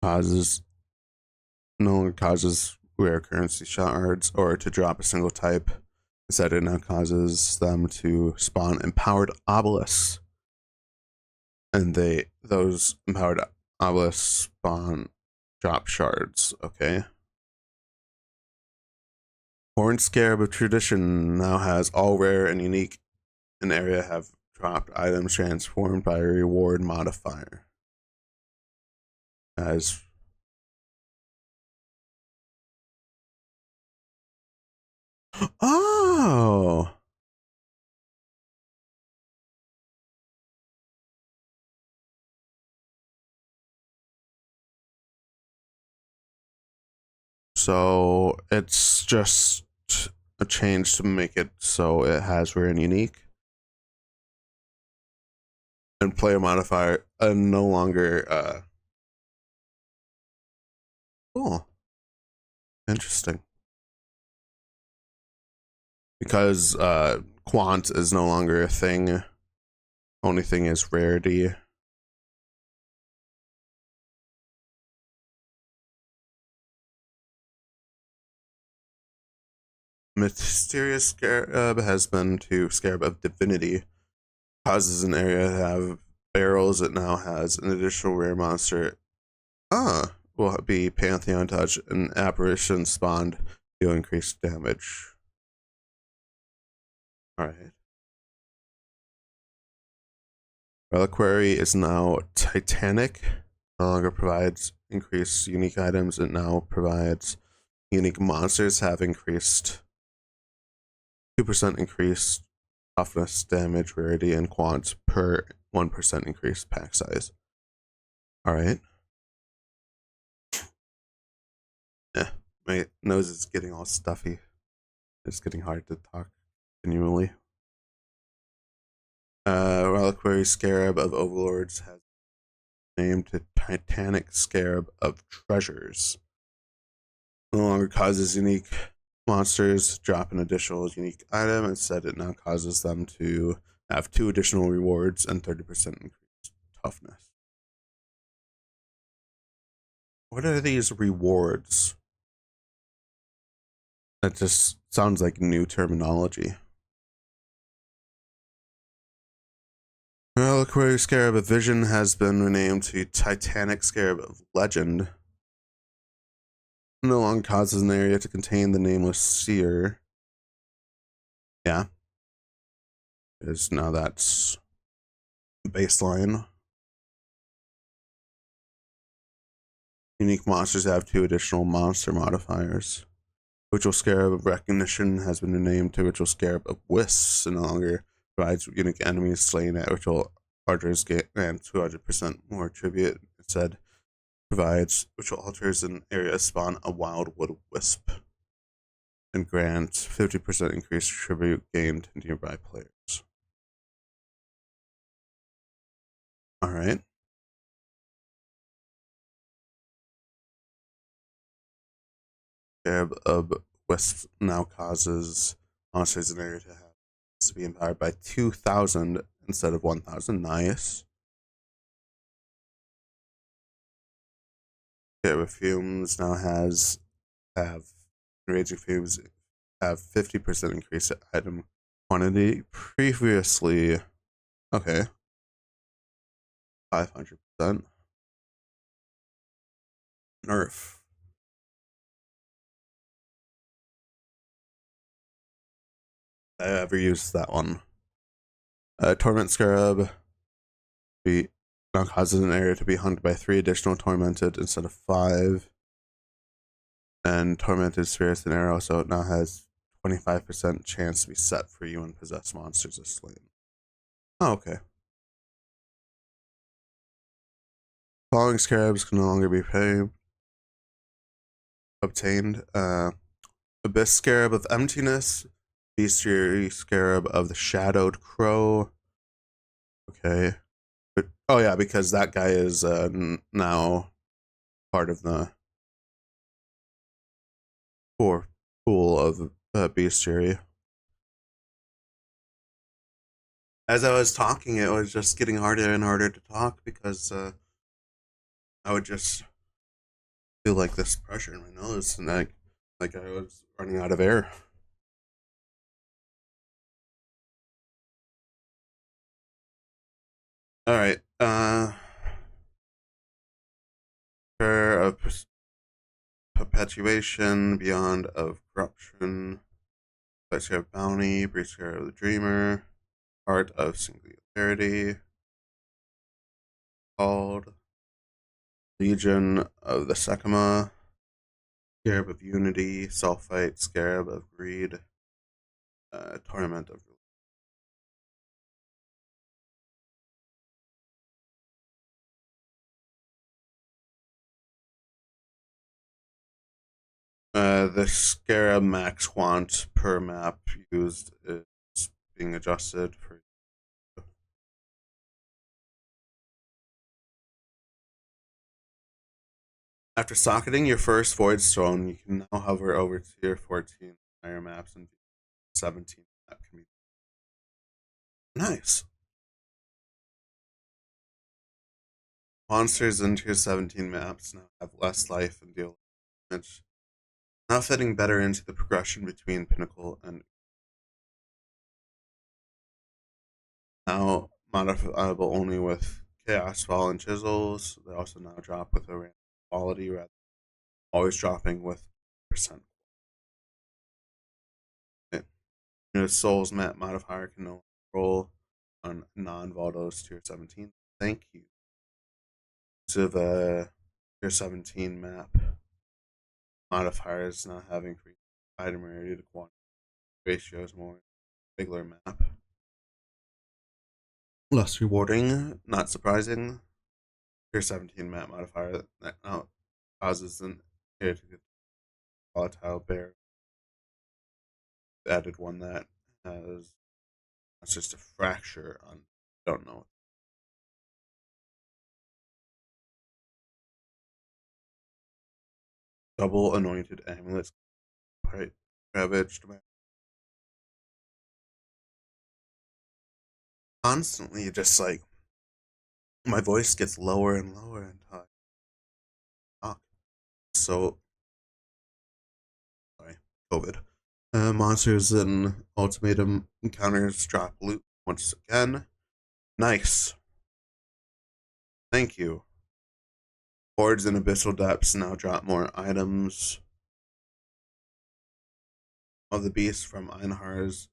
Causes no longer causes rare currency shards or to drop a single type. Instead, it now causes them to spawn empowered obelisks, and those empowered obelisks spawn drop shards. Okay. Horn Scarab of Tradition now has all rare and unique in area have dropped items transformed by a reward modifier. As oh, so it's just a change to make it so it has rare and unique. And player modifier no longer cool. Interesting. Because quant is no longer a thing. Only thing is rarity. Mysterious Scarab has been to Scarab of Divinity. Causes an area to have barrels. It now has an additional rare monster. Will be Pantheon Touch, an apparition spawned to increase damage. Alright. Reliquary is now Titanic. No longer provides increased unique items. It now provides unique monsters have increased 2% increased toughness, damage, rarity, and quant per 1% increased pack size. Alright. Yeah, my nose is getting all stuffy. It's getting hard to talk continually. Reliquary Scarab of Overlords has named to Titanic Scarab of Treasures. No longer causes unique monsters drop an additional unique item. Instead, it now causes them to have 2 additional rewards and 30% increased toughness. What are these rewards? That just sounds like new terminology. Reliquary Scarab of Vision has been renamed to Titanic Scarab of Legend. No longer causes an area to contain the nameless seer. Yeah. Because now that's baseline. Unique monsters have 2 additional monster modifiers. Ritual Scarab of Recognition has been renamed to Ritual Scarab of Wisps and no longer provides unique enemies slain at ritual altars and 200% more tribute. Instead, provides ritual altars in area spawn a wildwood wisp and grants 50% increased tribute gained to nearby players. Alright. Scarab of Wisps now causes monsters in area to be empowered by 2,000 instead of 1,000. Nice. Scarab of Fumes now have Raging Fumes have 50% increase item quantity. Previously, okay, 500%. Nerf. I ever used that one. Torment Scarab now causes an area to be hunted by 3 additional tormented instead of 5. and Tormented Spirits and Arrow, so it now has 25% chance to be set free when possessed monsters are slain. Oh, okay. Falling Scarabs can no longer be obtained. Abyss Scarab of Emptiness, Bestiary Scarab of the Shadowed Crow. Okay. But, oh yeah, because that guy is now part of the core pool of Bestiary. As I was talking, it was just getting harder and harder to talk because I would just feel like this pressure in my nose and like I was running out of air. All right. Prayer of Perpetuation, Beyond of Corruption, Blessing of Bounty, Breacher of the Dreamer, Heart of Singularity, Called, Legion of the Sekima, Scarab of Unity, Sulfite, Scarab of Greed, Torment of the Scarab max quant per map used is being adjusted for. After socketing your first Void Stone, you can now hover over tier 14 higher maps and 17 map can be nice. Monsters in tier 17 maps now have less life and deal damage, now fitting better into the progression between Pinnacle and now modifiable only with Chaos Fall and Chisels. They also now drop with a random quality rather than always dropping with percent. Souls map modifier can no longer roll on non-Valdos tier 17. Thank you. To the tier 17 map modifiers not having free item rarity to quantity ratios more regular map. Less rewarding, not surprising. Tier 17 map modifier that now causes an hero to get volatile bear. Added one that has that's just a fracture on don't know. Double anointed amulets, right? Ravaged. Constantly just like my voice gets lower and lower until I talk. So sorry, COVID. Monsters and ultimatum encounters drop loot once again. Nice. Thank you. Hordes and abyssal depths now drop more items. Of the beasts from Einhar's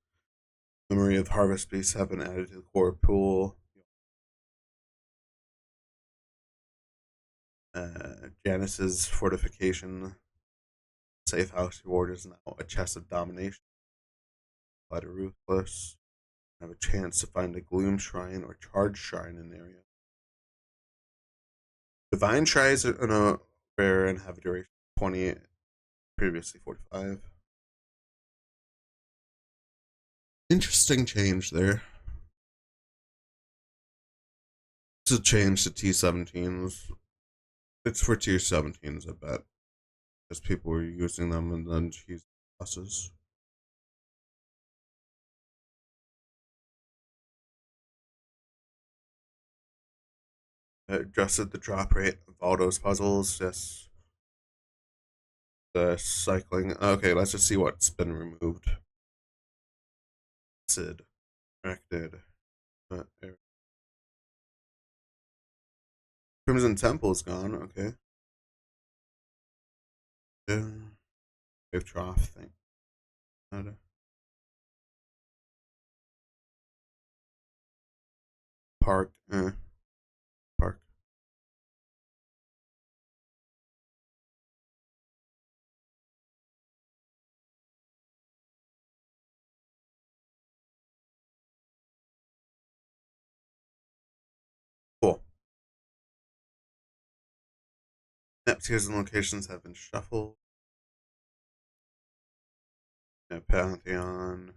memory of harvest beasts have been added to the core pool. Janice's fortification safe house reward is now a chest of domination. By the ruthless, have a chance to find a gloom shrine or charge shrine in the area. Divine shrines are a rare and have a duration of 20, previously 45. Interesting change there. It's a change to T17s. It's for tier 17s, I bet. Because people were using them and then cheese bosses. Adjusted the drop rate of all those puzzles. Yes. The cycling. Okay, let's just see what's been removed. Sid. Corrected. Crimson Temple's gone. Okay. Wave trough thing. Park. Park. Map tiers and locations have been shuffled. Pantheon.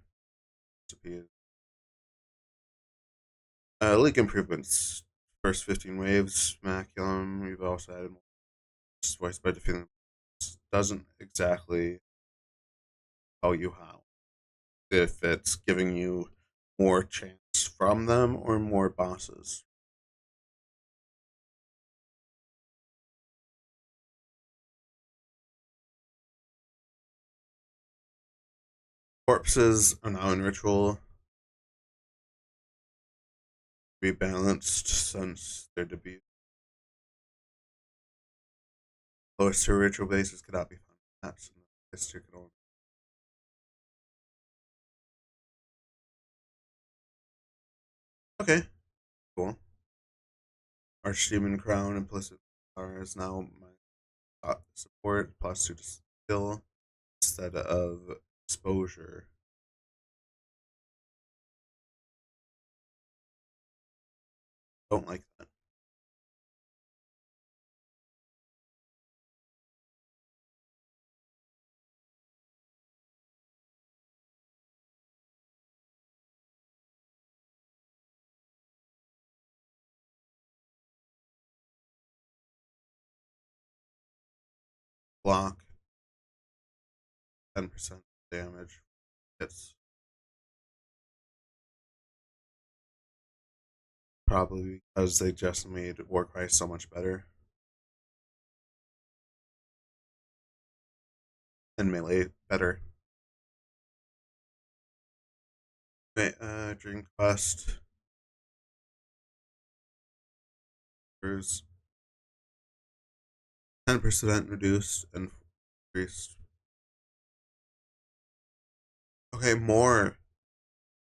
League improvements. First 15 waves, Maculum. We've also added more voice by defeating. Doesn't exactly tell you how. If it's giving you more chance from them or more bosses. Corpses are now in ritual. Rebalanced since their debut. Lowest tier ritual bases cannot be found. Maps and this tier can only. Okay, cool. Archdemon Crown implicit power is now my support plus 2 to skill instead of exposure. Don't like that. Block 10% damage. It's probably because they just made Warcry so much better and Melee better. Okay, Dream Quest. There's 10% reduced and increased. Okay, more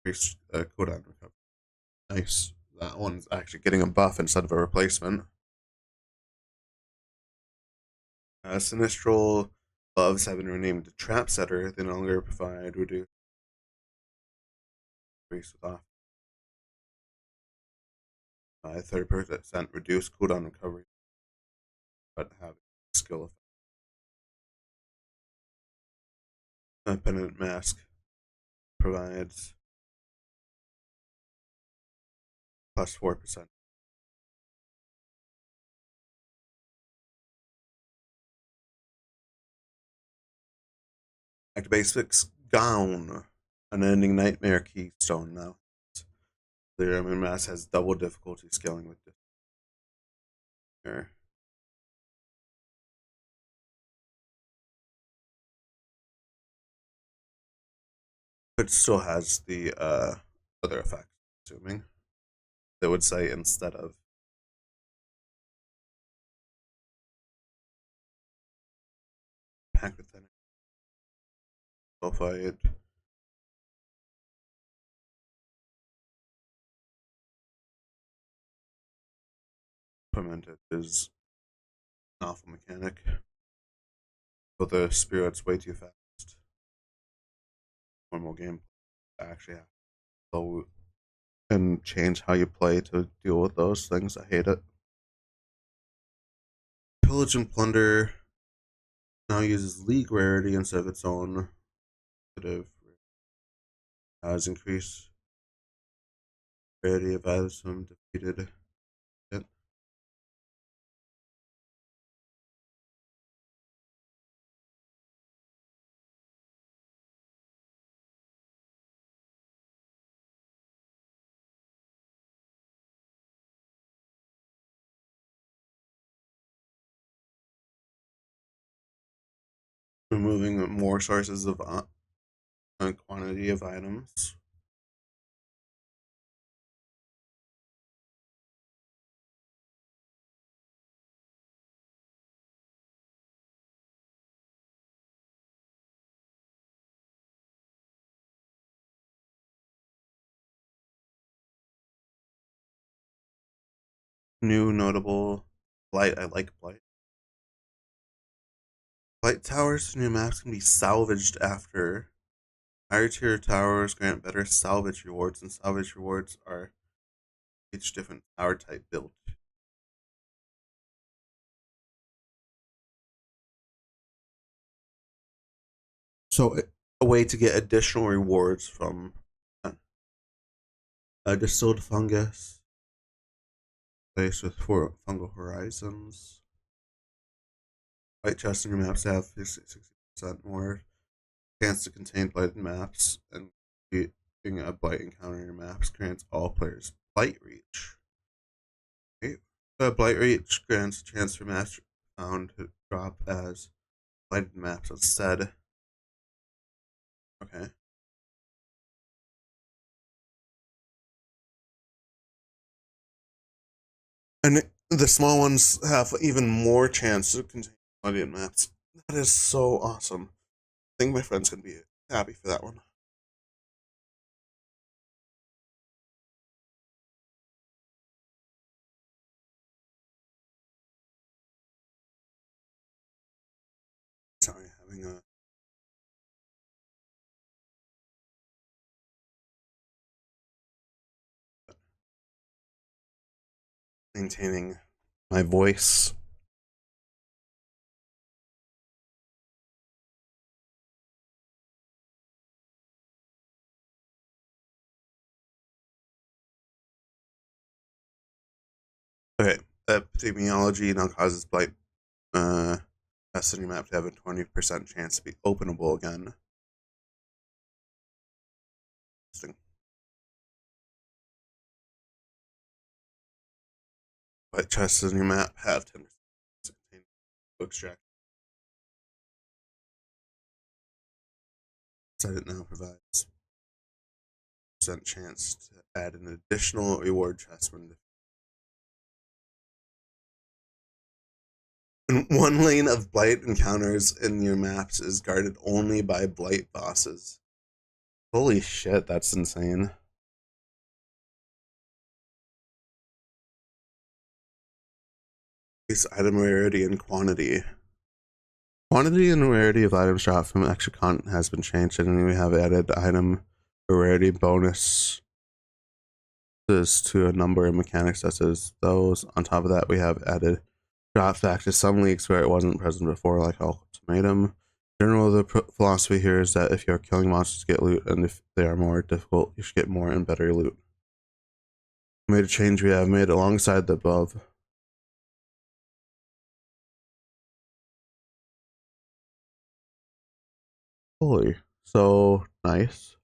increased cooldown recovery. Nice. That one's actually getting a buff instead of a replacement. Sinistral gloves have been renamed to Trap Setter. They no longer provide reduced increase with off. 30% reduced cooldown recovery, but have skill effect. Pendant Mask provides plus 4%. Back to basics. Gown. Unending Nightmare Keystone now. The Iron Mask has double difficulty scaling with this. Here. But still has the other effect, assuming. They would say instead of pack with enemy. Sulfite. Implemented is an awful mechanic. But the spirit's way too fast. Normal game actually have to go and change how you play to deal with those things. I hate it. Pillage and Plunder now uses League rarity instead of its own. Has increased rarity of items from defeated. Yep. Removing more sources of quantity of items. New notable Blight. I like Blight. Blight towers, new maps can be salvaged after. Higher tier towers grant better salvage rewards, and salvage rewards are each different tower type built. So a way to get additional rewards from a distilled fungus, place with 4 fungal horizons. White chests in your maps have 60% more chance to contain blighted maps, and being a blight encounter in your maps grants all players blight reach. Okay. Blight reach grants a chance for maps found to drop as blighted maps instead. Okay. And the small ones have even more chance to contain blighted maps. That is so awesome. I think my friends can be happy for that one. Sorry, having a maintaining my voice. Okay, epidemiology now causes blight tests in your map to have a 20% chance to be openable again. Interesting. Blight chests in your map have 10% to contain extract. Said it now provides percent chance to add an additional reward chest when one lane of blight encounters in your maps is guarded only by blight bosses. Holy shit, that's insane. Increase item rarity and quantity. Quantity and rarity of items dropped from extra content has been changed, and we have added item rarity bonus to a number of mechanics such as those. On top of that, we have added drop back to some leagues where it wasn't present before, like ultimatum. General, the philosophy here is that if you're killing monsters, get loot, and if they are more difficult, you should get more and better loot. Made a change we have made alongside the above. Holy, so nice.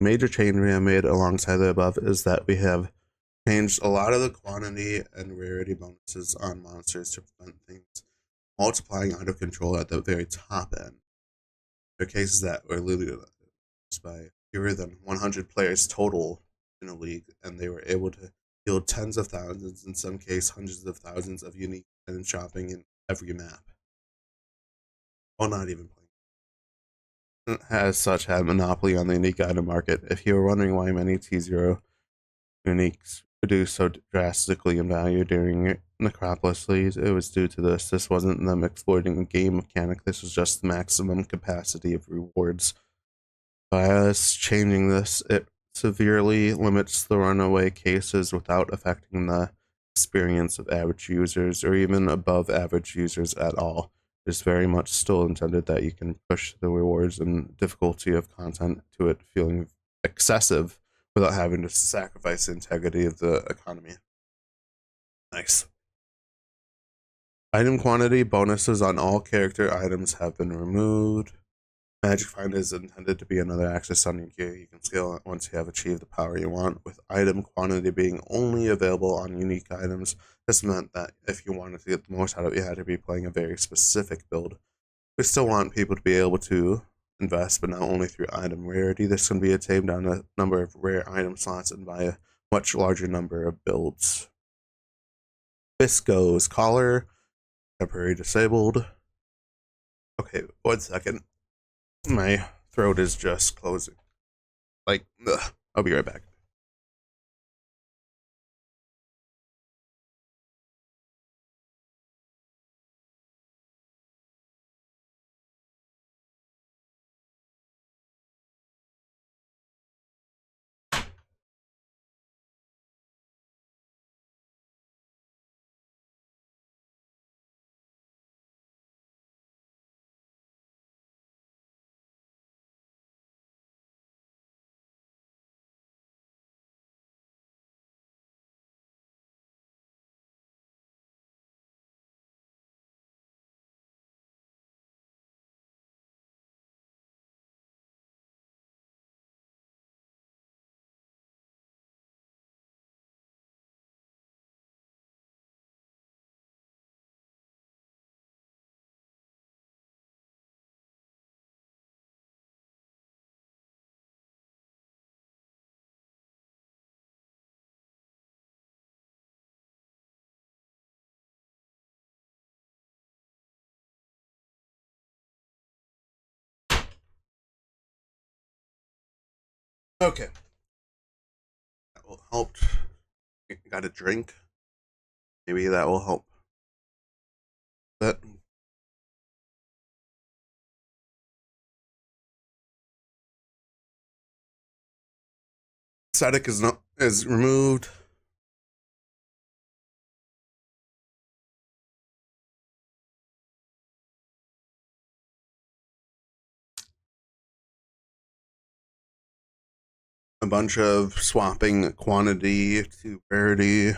Major change we have made alongside the above is that we have changed a lot of the quantity and rarity bonuses on monsters to prevent things multiplying out of control at the very top end. There are cases that were literally by fewer than 100 players total in a league, and they were able to field tens of thousands, in some cases hundreds of thousands of unique items shopping in every map. Well, not even playing. Has such had monopoly on the unique item market. If you were wondering why many T0 uniques reduced so drastically in value during Necropolis leagues, it was due to this. This wasn't them exploiting a game mechanic, this was just the maximum capacity of rewards. By us changing this, it severely limits the runaway cases without affecting the experience of average users or even above average users at all. It's very much still intended that you can push the rewards and difficulty of content to it feeling excessive without having to sacrifice the integrity of the economy. Nice. Item quantity bonuses on all character items have been removed. Magic Find is intended to be another access summoning gear you can scale once you have achieved the power you want, with item quantity being only available on unique items. This meant that if you wanted to get the most out of it, you had to be playing a very specific build. We still want people to be able to invest, but not only through item rarity. This can be attained on a number of rare item slots and by a much larger number of builds. Bisco's collar, temporary disabled. Okay, 1 second. My throat is just closing. Like, ugh. I'll be right back. Okay. That will help. Got a drink. Maybe that will help. But static is removed. A bunch of swapping quantity to rarity.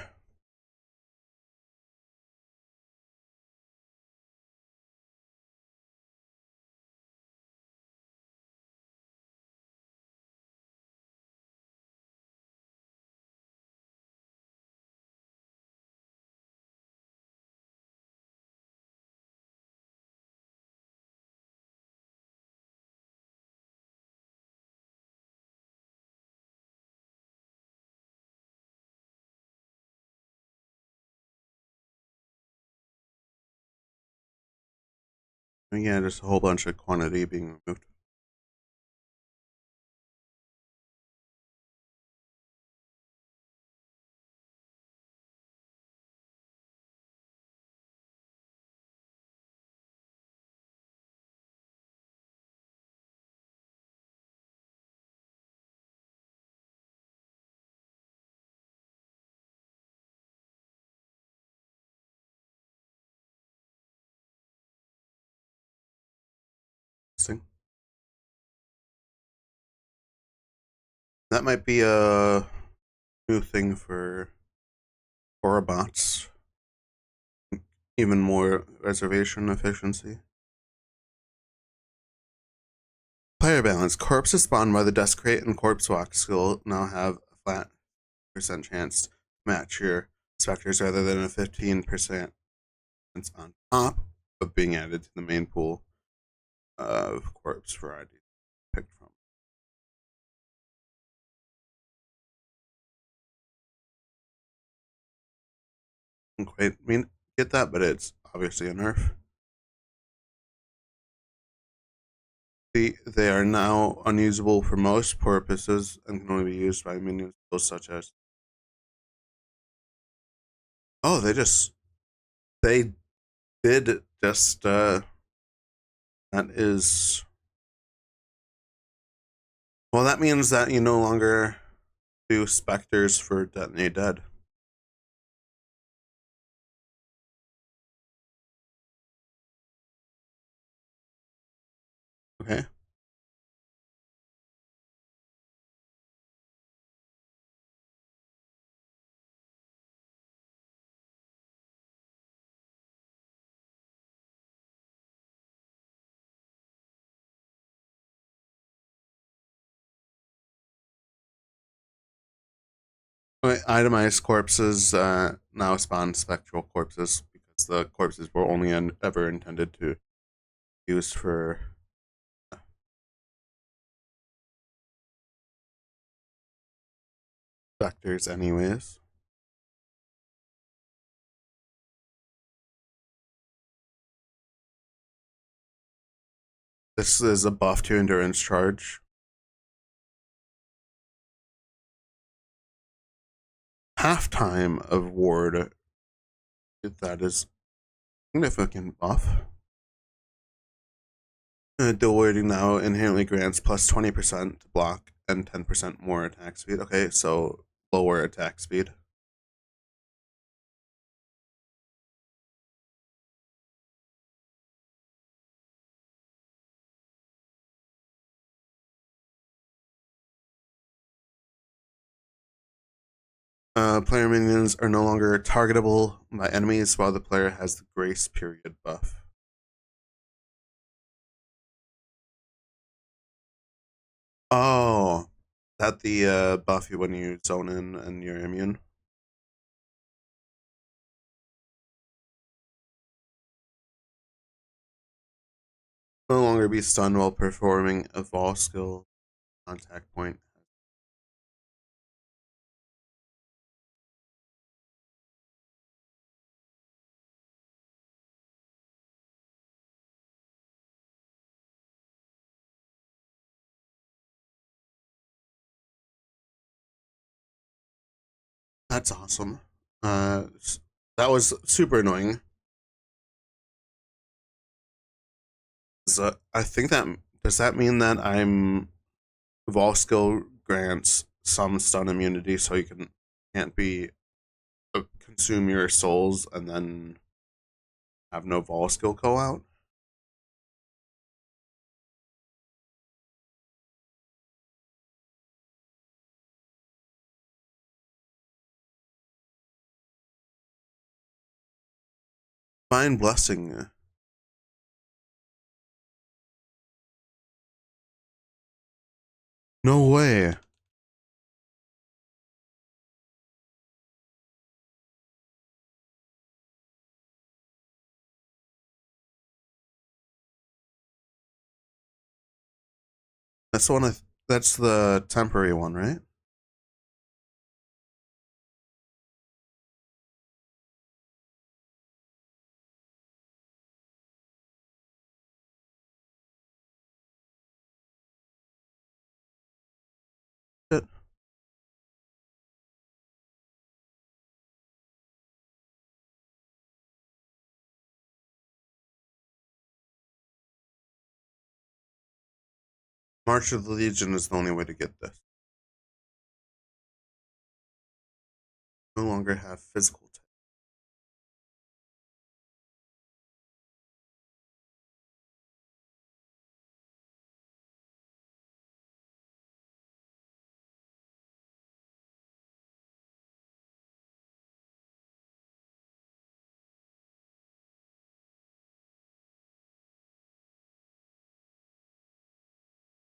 And yeah, just a whole bunch of quantity being removed. Interesting. That might be a new thing for bots. Even more reservation efficiency. Player balance. Corpses spawned by the Desecrate and Corpse Walk skill now have a flat percent chance to match your specters rather than a 15% on top of being added to the main pool of corpse varieties picked from. I don't quite get that, but it's obviously a nerf. They are now unusable for most purposes and can only be used by minions such as. Oh, they did just that is well, that means that you no longer do specters for Detonate Dead. Okay. Okay, itemized corpses now spawn spectral corpses because the corpses were only ever intended to be used for specters, anyways. This is a buff to endurance charge. Halftime of ward. That is significant buff. Dual warding now inherently grants plus 20% to block and 10% more attack speed. Okay, so lower attack speed. Player minions are no longer targetable by enemies while the player has the grace period buff. Oh, that the buff you when you zone in and you're immune. No longer be stunned while performing a vol skill contact point. That's awesome. That was super annoying. So I think that does that mean that I'm Vol skill grants some stun immunity, so you can't be consume your souls and then have no Vol skill go out. Divine blessing. No way. That's the one. That's the temporary one, right? Shit. March of the Legion is the only way to get this. No longer have physical.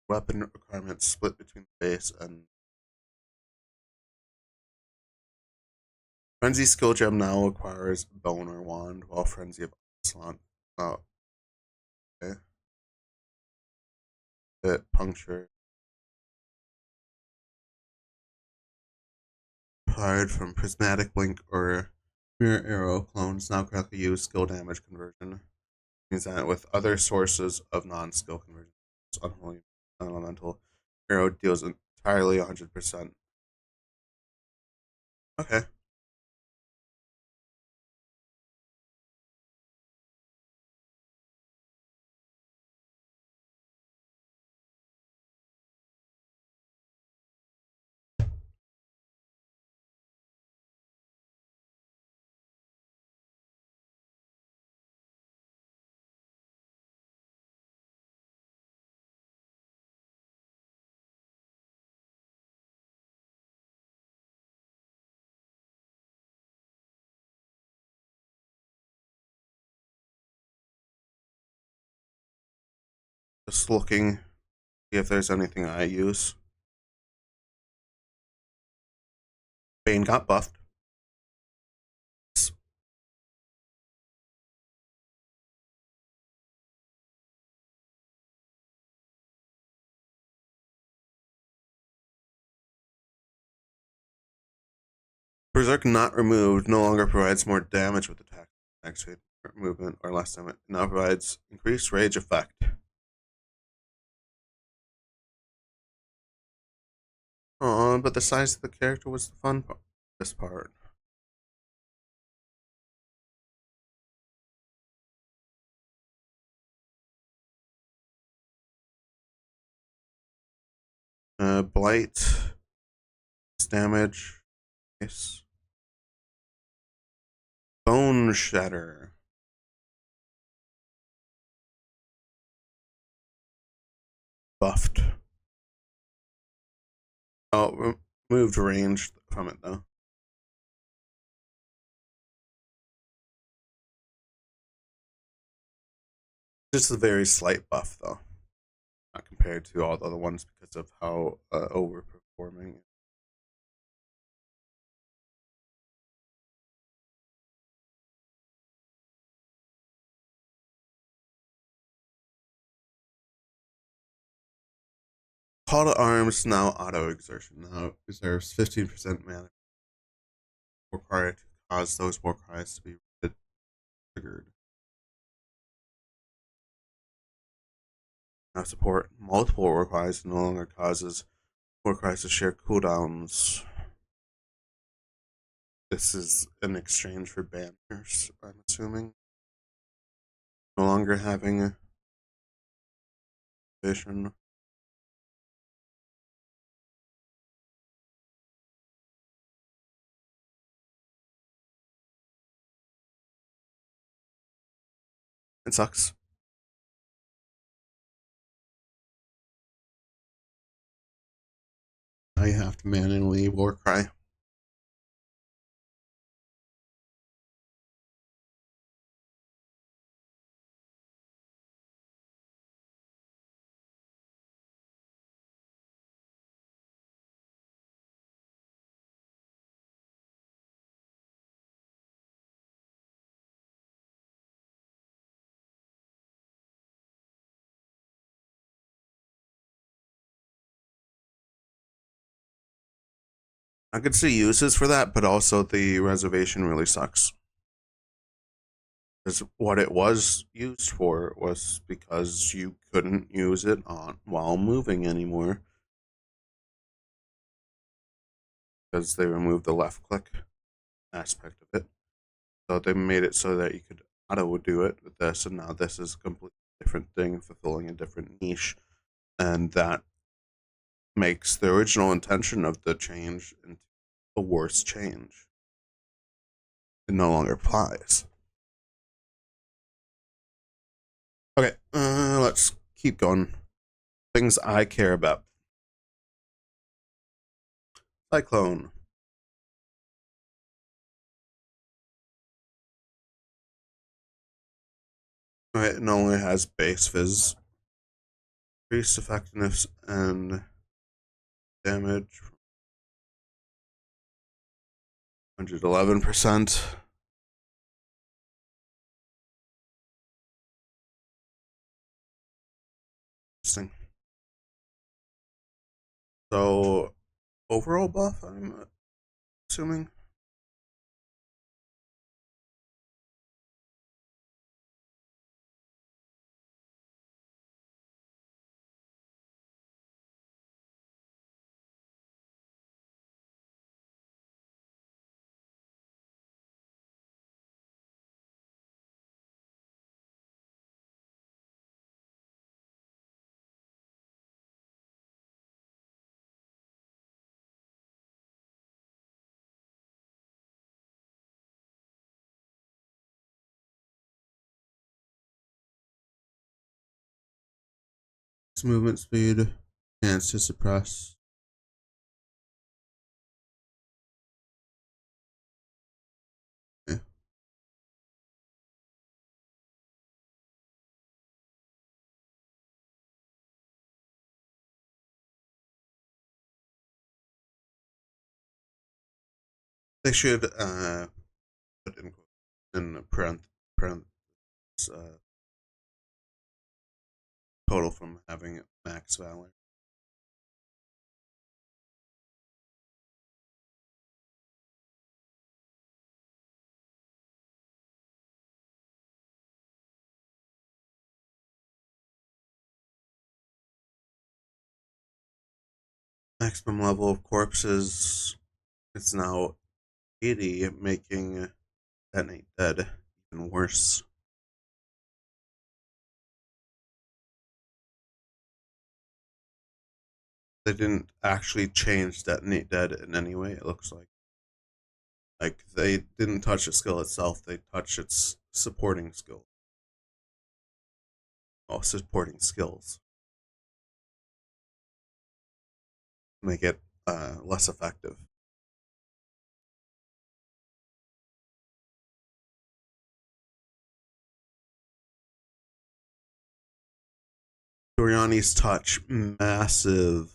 Weapon requirements split between base and Frenzy skill gem now requires bone or wand, while Frenzy of Onslaught. Oh, okay. Hit, puncture. Fired from prismatic blink or mirror arrow clones now correctly use skill damage conversion. Means that with other sources of non-skill conversion, unholy elemental arrow deals entirely 100%. Okay. Just looking, see if there's anything I use. Bane got buffed. Berserk not removed no longer provides more damage with attack speed, movement, or less damage. It now provides increased rage effect. Oh, but the size of the character was the fun part. This part. Blight, damage, nice. Bone Shatter, buffed. Oh, removed range from it though. Just a very slight buff though, not compared to all the other ones because of how overperforming. Call to Arms now auto exertion. Now reserves 15% mana required to cause those war cries to be triggered. Now support multiple war cries no longer causes war cries to share cooldowns. this is in exchange for banners, I'm assuming. No longer having a vision. It sucks. I have to manually war cry. I could see uses for that, but also the reservation really sucks. Because what it was used for was because you couldn't use it on while moving anymore. Because they removed the left click aspect of it. So they made it so that you could auto do it with this, and now this is a completely different thing, fulfilling a different niche. And that makes the original intention of the change into a worse change. It no longer applies. Okay, let's keep going. Things I care about. Cyclone. Alright, it only has base fizz. Increased effectiveness and damage. 111%. Interesting. So, overall buff, I'm assuming. Its movement speed, chance to suppress. Yeah. They should put in parentheses total from having max value. Maximum level of corpses. It's now 80, making detonate dead even worse. They didn't actually change detonate dead in any way. It looks like they didn't touch the skill itself. They touched its supporting skill. Oh, supporting skills make it less effective. Doriani's touch, massive.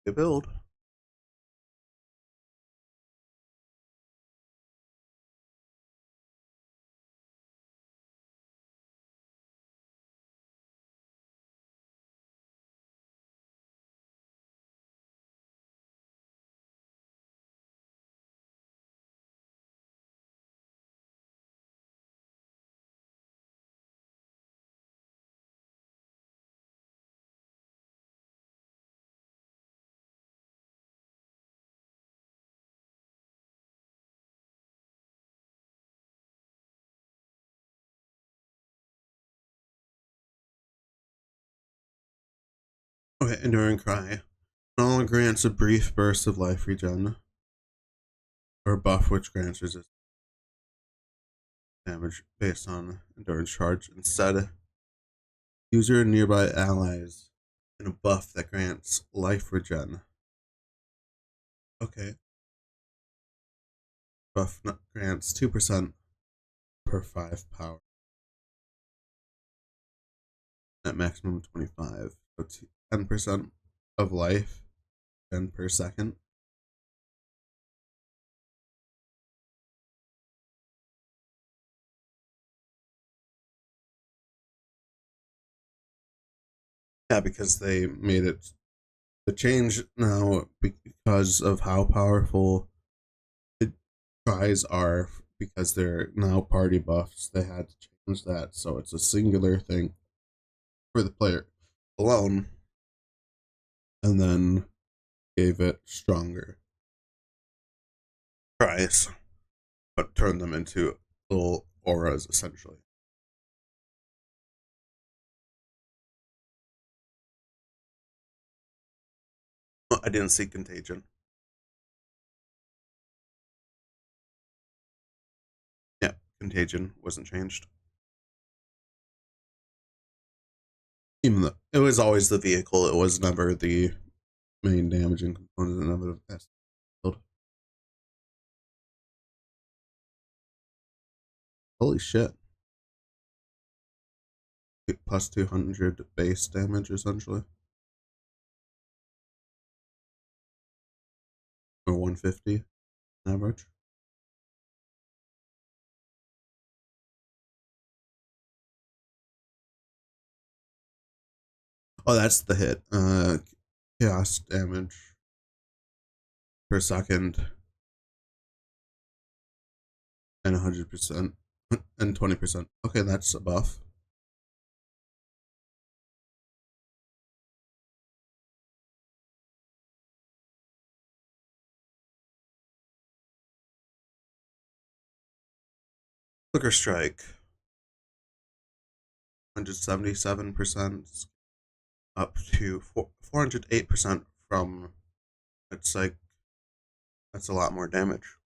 Good build. Okay, Enduring Cry. Null grants a brief burst of life regen, or buff which grants resistance damage based on endurance charge. Instead, user and nearby allies in a buff that grants life regen. Okay. Buff grants 2% per 5 power at maximum 25. So 10% of life, 10 per second. Yeah, because they made it the change now because of how powerful the tries are, because they're now party buffs. They had to change that so it's a singular thing for the player alone, and then gave it stronger tries, but turned them into little auras essentially. I didn't see Contagion. Yeah, Contagion wasn't changed. Even though it was always the vehicle, it was never the main damaging component of it. Holy shit. Plus 200 base damage essentially. Or 150 average. Oh, that's the hit. Chaos damage per second and 100% and 20%. Okay, that's a buff. Flicker Strike. 177% up to 408% from, it's like, that's a lot more damage.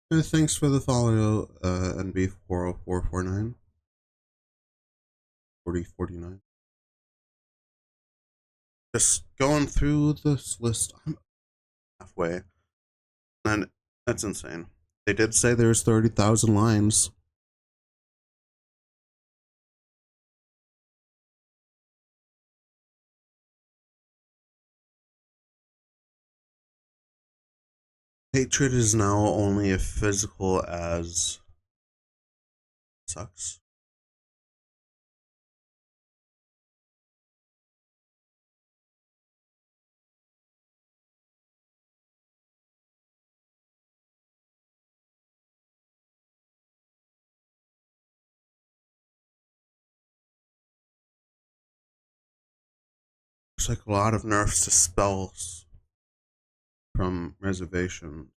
Thanks for the follow, NB40449. 4049. Just going through this list, I'm halfway. And that's insane. They did say there's 30,000 lines. Hatred is now only as physical as sucks. Looks like a lot of nerfs to spells from reservation.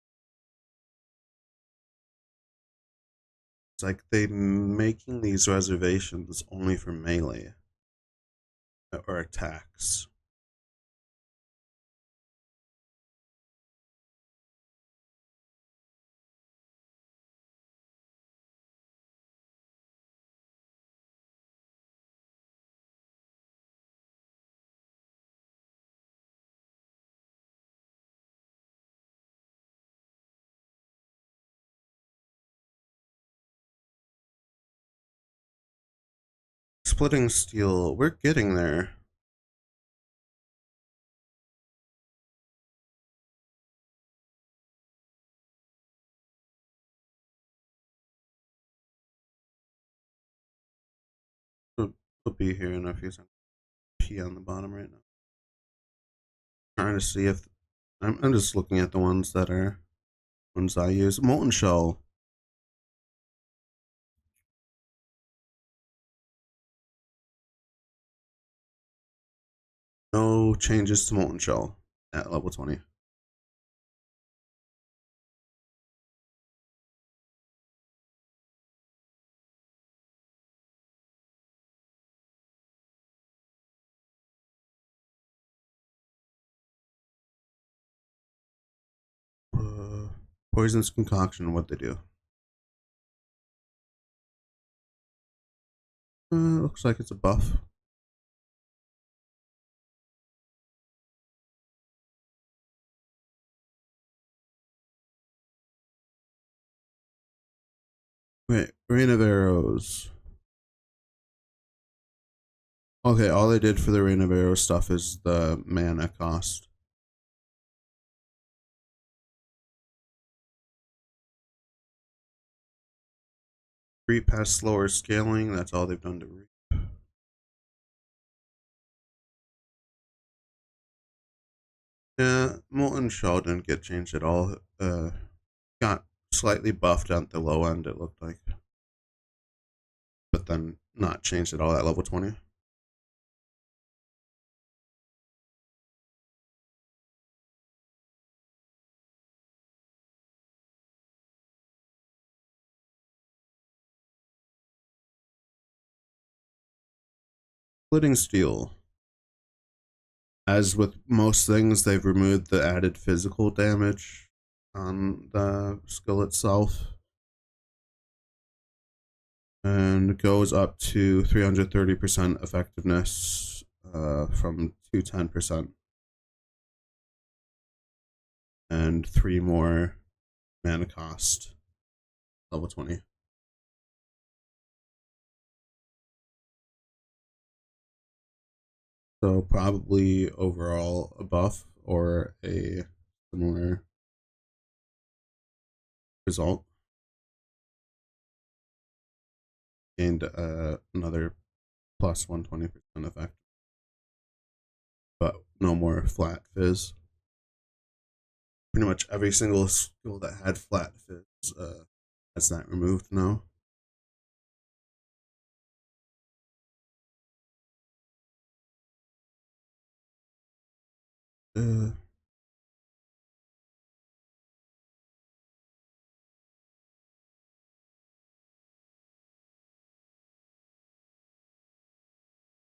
It's like they making these reservations only for melee or attacks. Splitting steel, we're getting there. We'll be here in a few seconds. P on the bottom right now. Trying to see if I'm just looking at the ones that are Ones I use. Molten Shell. No changes to Molten Shell at level 20. Poison's Concoction, what they do. Looks like it's a buff. Wait, Rain of Arrows. Okay, all they did for the Rain of Arrows stuff is the mana cost. Reap has slower scaling, that's all they've done to Reap. Yeah, Molten Shell didn't get changed at all. Got slightly buffed at the low end, it looked like. But then not changed at all at level 20. Splitting Steel. As with most things, they've removed the added physical damage on the skill itself. And goes up to 330% effectiveness from 210%. And 3 more mana cost. Level 20. So probably overall a buff or a similar result. Gained another plus 120% effect. But no more flat fizz. Pretty much every single skill that had flat fizz has that removed now.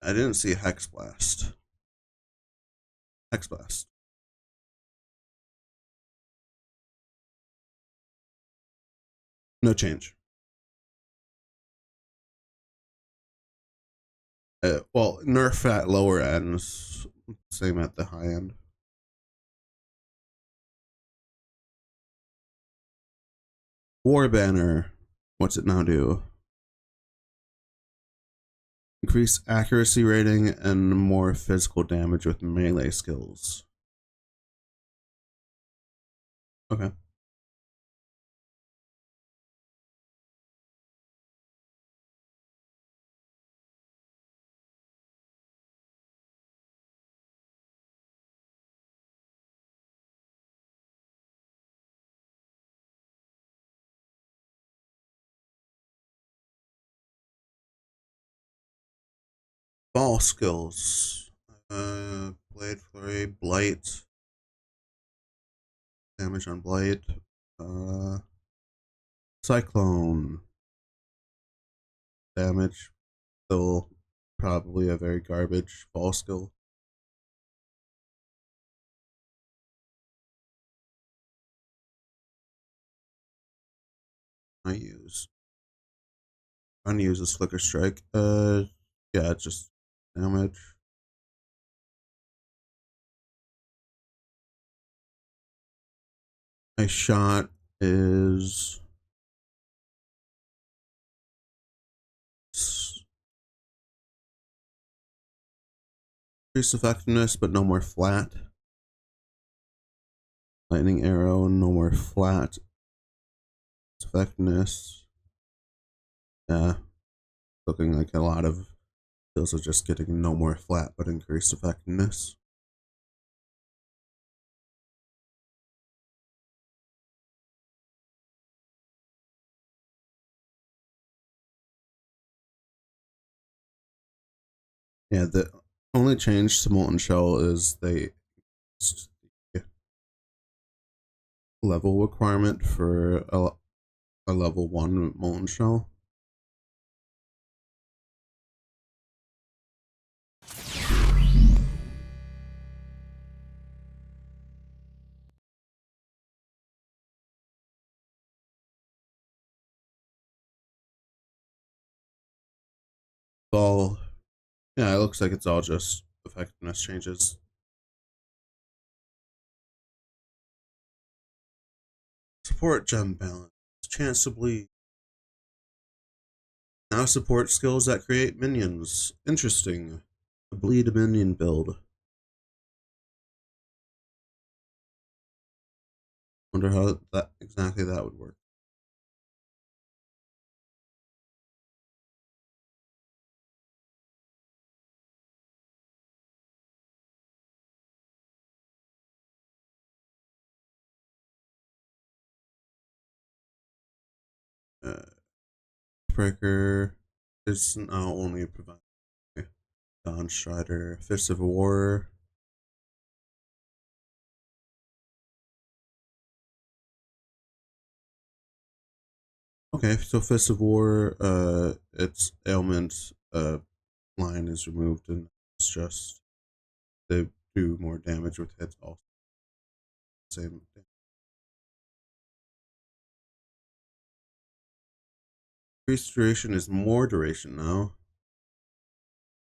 I didn't see Hex Blast. Hex Blast. No change. Well, nerf at lower ends, same at the high end. War Banner. What's it now do? Increase accuracy rating and more physical damage with melee skills. Okay. Ball skills. Blade Flurry, Blight. Damage on Blight. Cyclone. Damage. Still probably a very garbage ball skill. I use. Unused Flicker Strike. Yeah, just damage. My shot is increased effectiveness, but no more flat. Lightning arrow, no more flat. Effectiveness. Yeah. Looking like a lot of those are just getting no more flat, but increased effectiveness. Yeah, the only change to Molten Shell is they level requirement for a level 1 Molten Shell. All, yeah, it looks like it's all just effectiveness changes. Support gem balance. Chance to bleed. Now support skills that create minions. Interesting. A bleed minion build. Wonder how that exactly that would work. Uh, Breaker is now only provided. Dawn Strider, Fist of War. Okay, so Fist of War, its ailment line is removed, and it's just they do more damage with hits. Also, same. Increased duration is more duration now.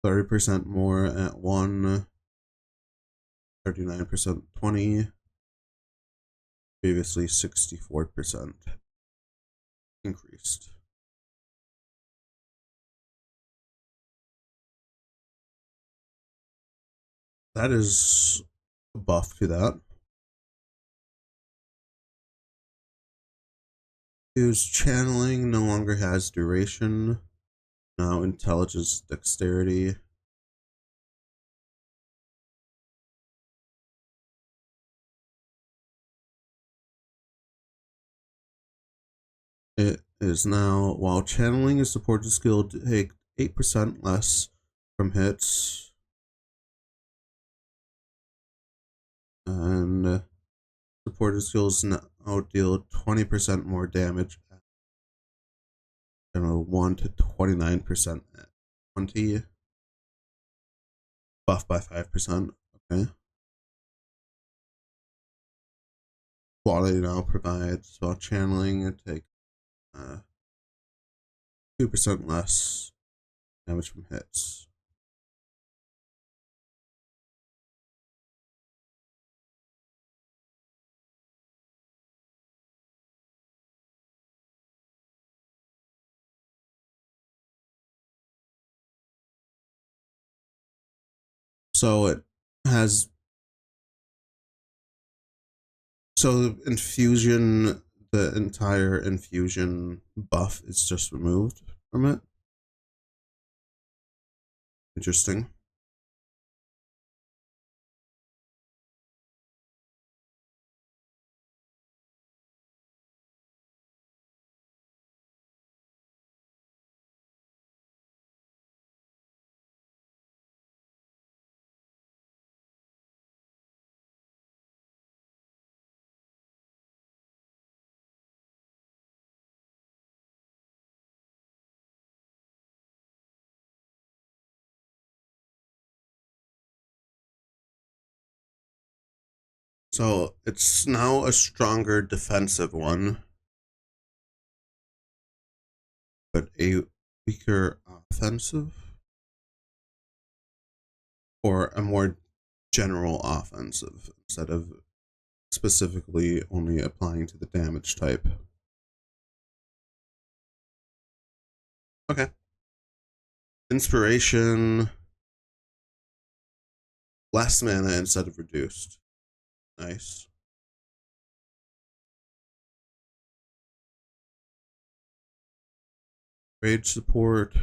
30% more at 1, 39% 20, previously 64% increased. That is a buff to that. Whose channeling no longer has duration. Now intelligence, dexterity. It is now, while channeling is supported skill, take 8% less from hits. And supported skills now deal 20% more damage at 1 to 29% at 20. Buff by 5%. Okay. Quality now provides, while channeling it take 2% less damage from hits. So it has, so infusion, the entire infusion buff is just removed from it. Interesting. So it's now a stronger defensive one, but a weaker offensive, or a more general offensive instead of specifically only applying to the damage type. Okay. Inspiration, less mana instead of reduced. Nice. Rage support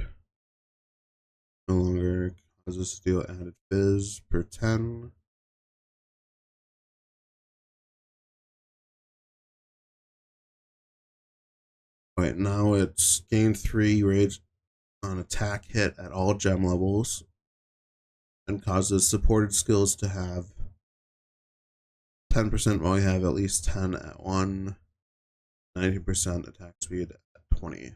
no longer causes to deal added fizz per 10. Right now it's gain 3 rage on attack hit at all gem levels. and causes supported skills to have 10% while you have at least 10 at 1, 90% attack speed at 20.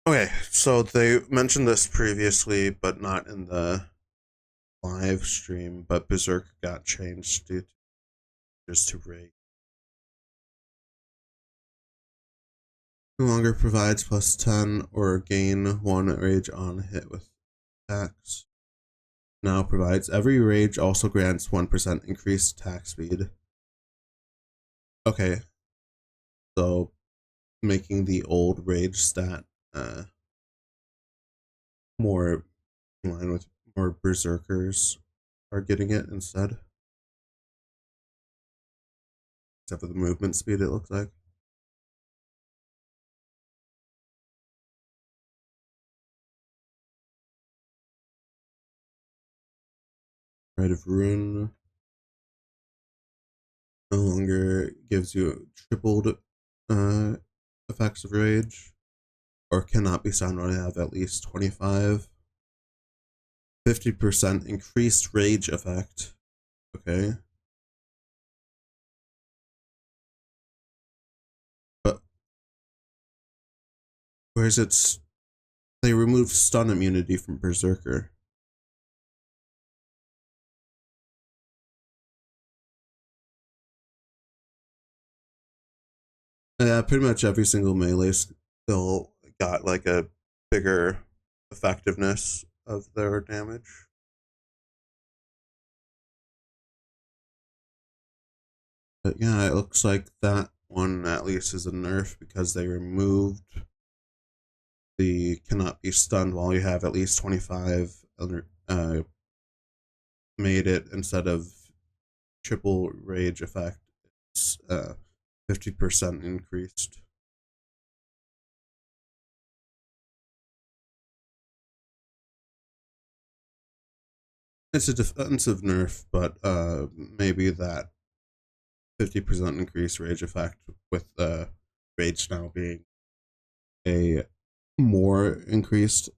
Okay, so they mentioned this previously, but not in the live stream, but Berserk got changed due to just to rage. No longer provides plus 10 or gain 1 rage on hit with attacks. Now provides every rage also grants 1% increased attack speed. Okay, so making the old rage stat more in line with more berserkers are getting it instead. Except for the movement speed, it looks like. Rite of Ruin no longer gives you tripled effects of rage, or cannot be sound when I have at least 25. 50% increased rage effect. Okay. But where's its. They removed stun immunity from Berserker. Yeah, pretty much every single melee still got like a bigger effectiveness of their damage. But yeah, it looks like that one at least is a nerf because they removed the cannot be stunned while you have at least 25, made it instead of triple rage effect, it's 50% increased. It's a defensive nerf, but maybe that 50% increased rage effect with rage now being a more increased,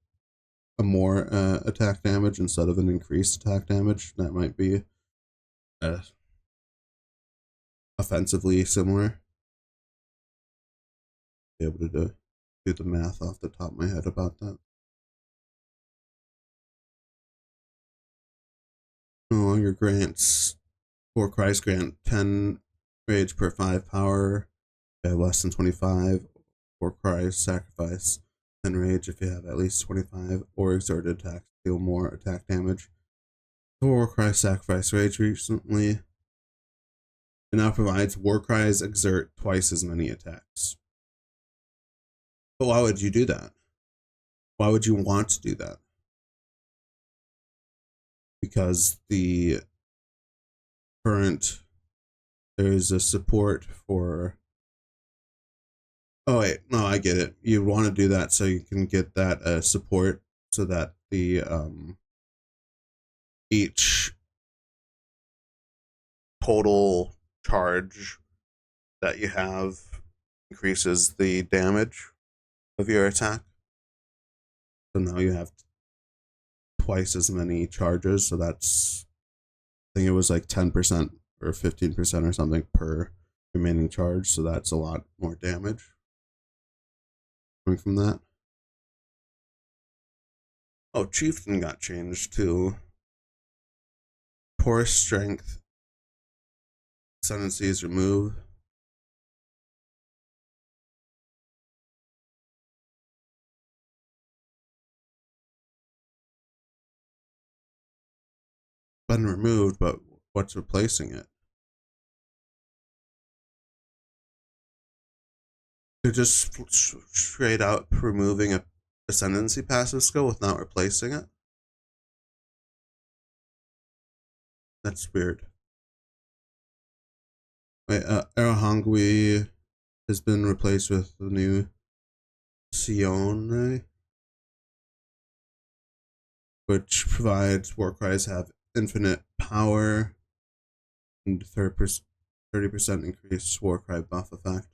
a more attack damage instead of an increased attack damage. That might be offensively similar. Be able to do the math off the top of my head about that. No longer grants Warcries grant 10 rage per 5 power. If you have less than 25, Warcries sacrifice 10 rage if you have at least 25, or exerted attacks deal more attack damage. The Warcry sacrifice rage recently. It now provides Warcries exert twice as many attacks. But why would you do that? Why would you want to do that? Because the current, there's a support for. Oh wait, no, I get it. You want to do that so you can get that support, so that the each total charge that you have increases the damage of your attack. So now you have twice as many charges. So that's, I think it was like 10% or 15% or something per remaining charge. So that's a lot more damage coming from that. Oh, Chieftain got changed too. Poor strength ascendancies removed. Been removed, but what's replacing it? They're just straight out removing a ascendancy passive skill without replacing it. That's weird. Wait, Arahangui has been replaced with the new Sione, which provides Warcries have infinite power and 30% increased Warcry buff effect.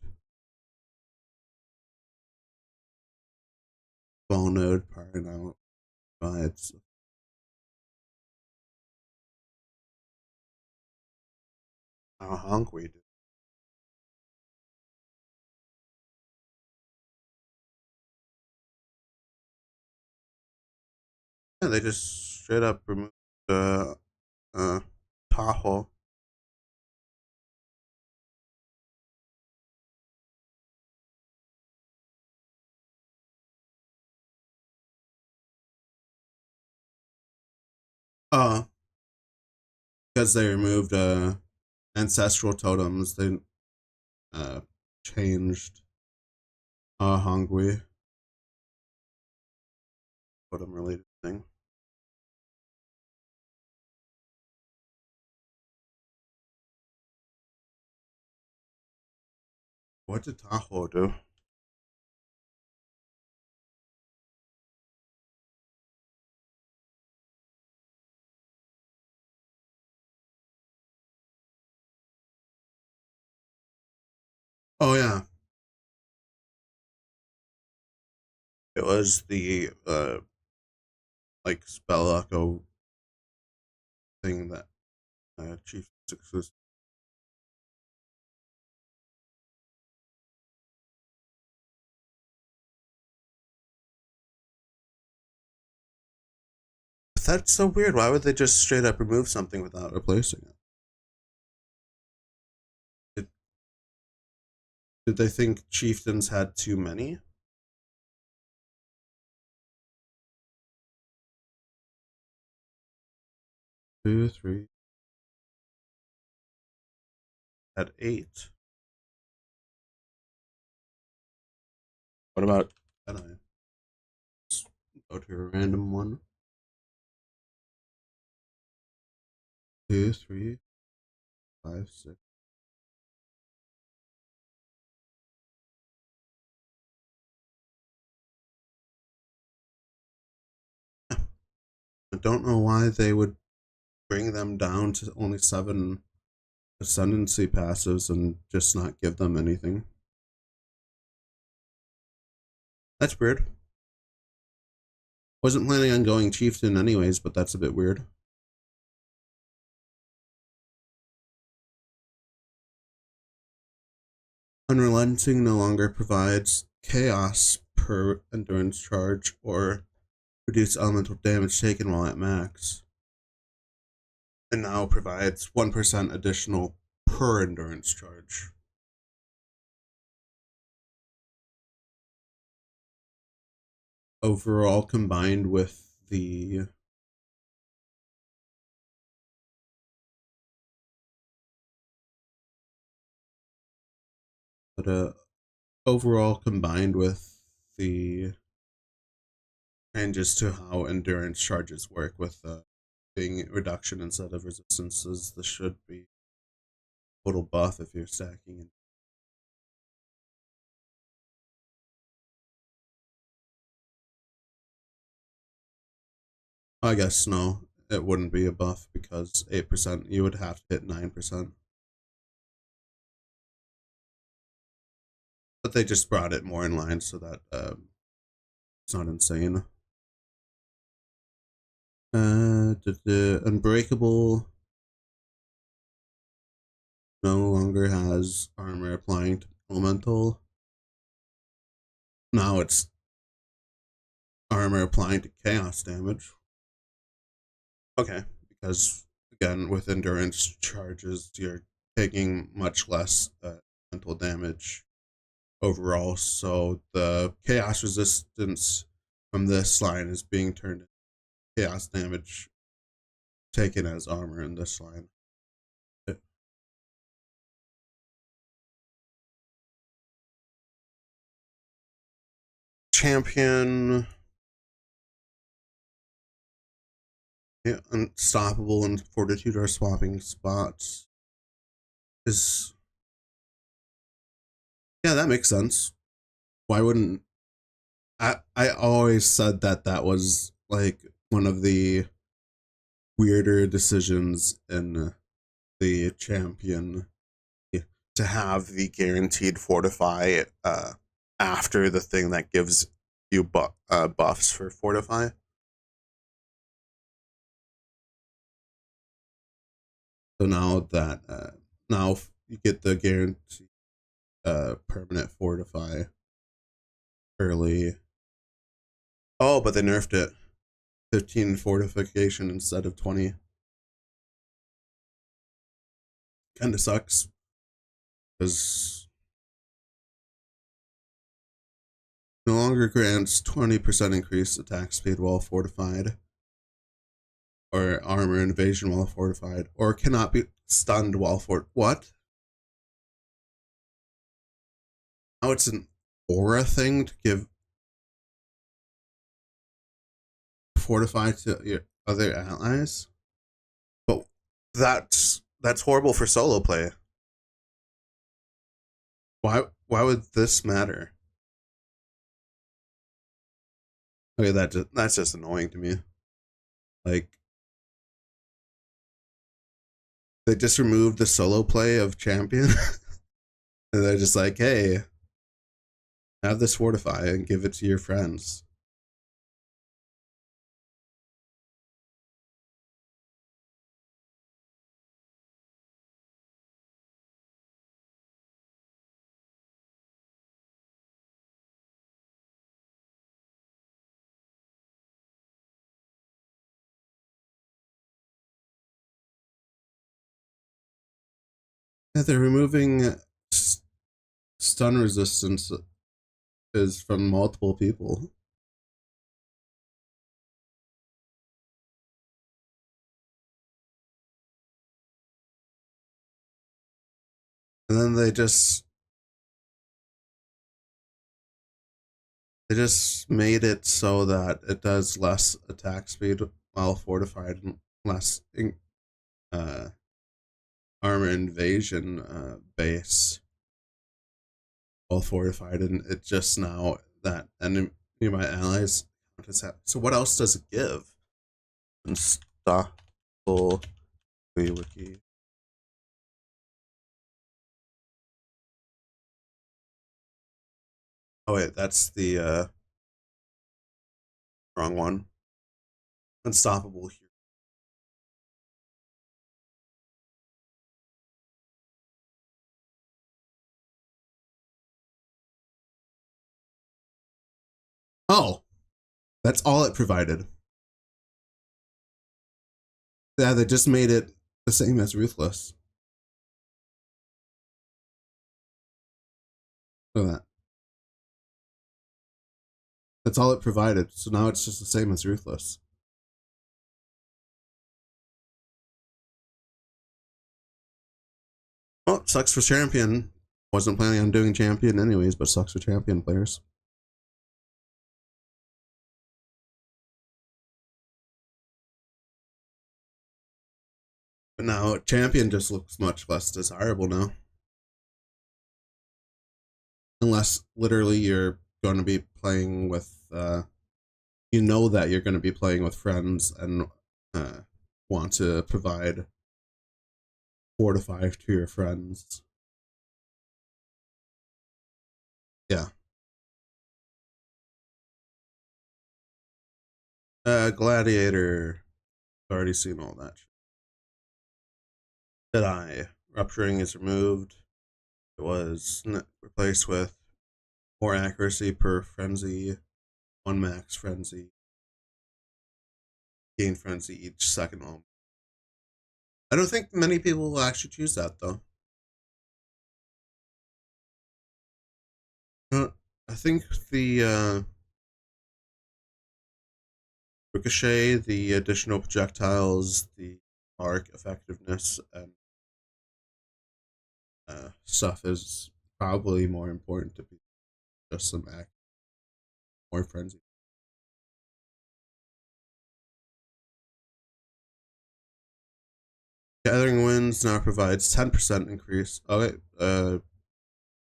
Ball node power now provides. How hungry do. Yeah, they just straight up removed uh Tahoe. Because they removed ancestral totems, they uh changed hungry totem related thing. What did Tahoe do? Oh yeah, it was the like spell echo thing that Chief Six was. That's so weird. Why would they just straight up remove something without replacing it? Did, did they think chieftains had too many? 2, 3, at 8. What about? Can I go to a random one? 2, 3, 5, 6. I don't know why they would bring them down to only 7 ascendancy passives and just not give them anything. That's weird. Wasn't planning on going chieftain anyways, but that's a bit weird. Unrelenting no longer provides chaos per endurance charge or reduce elemental damage taken while at max. And now provides 1% additional per endurance charge. Overall, combined with the overall combined with the changes to how endurance charges work with being reduction instead of resistances, this should be total buff if you're stacking. I guess no, it wouldn't be a buff because 8%, you would have to hit 9%. But they just brought it more in line so that it's not insane. The Unbreakable no longer has armor applying to elemental. Now it's armor applying to chaos damage. Okay, because again, with endurance charges, you're taking much less mental damage overall. So the chaos resistance from this line is being turned into chaos damage taken as armor in this line. Champion, yeah, unstoppable and fortitude are swapping spots. Is yeah, that makes sense. Why wouldn't I always said that that was like one of the weirder decisions in the champion to have the guaranteed fortify after the thing that gives few buffs for Fortify. So now that now you get the guarantee permanent Fortify early. Oh, but they nerfed it. 15 fortification instead of 20. Kind of sucks. Because no longer grants 20% increased attack speed while fortified, or armor and evasion while fortified, or cannot be stunned while what? Now it's an aura thing to give fortify to your other allies? But that's horrible for solo play. Why would this matter? Okay, that's just annoying to me. Like, they just removed the solo play of champion, and they're just like, hey, have this fortify and give it to your friends. Yeah, they're removing stun resistance is from multiple people. And then they just made it so that it does less attack speed while fortified and less uh, armor invasion base while fortified, and it just now that enemy my allies. So what else does it give? Unstoppable wiki. Oh wait, that's the wrong one. Unstoppable here. Oh, that's all it provided. Yeah, they just made it the same as Ruthless. Look at that. That's all it provided. So now it's just the same as Ruthless. Well, sucks for Champion. Wasn't planning on doing Champion anyways, but sucks for Champion players. But now Champion just looks much less desirable now. Unless literally you're going to be playing with, you know that you're going to be playing with friends and want to provide 4 to 5 to your friends. Yeah. Gladiator. Already seen all that. Deadeye. Rupturing is removed. It was replaced with more accuracy per frenzy, 1 max frenzy, gain frenzy each second home. I don't think many people will actually choose that though. I think the ricochet, the additional projectiles, the arc effectiveness, and stuff is probably more important to be just some more frenzy. Gathering Winds now provides 10% increase. Okay,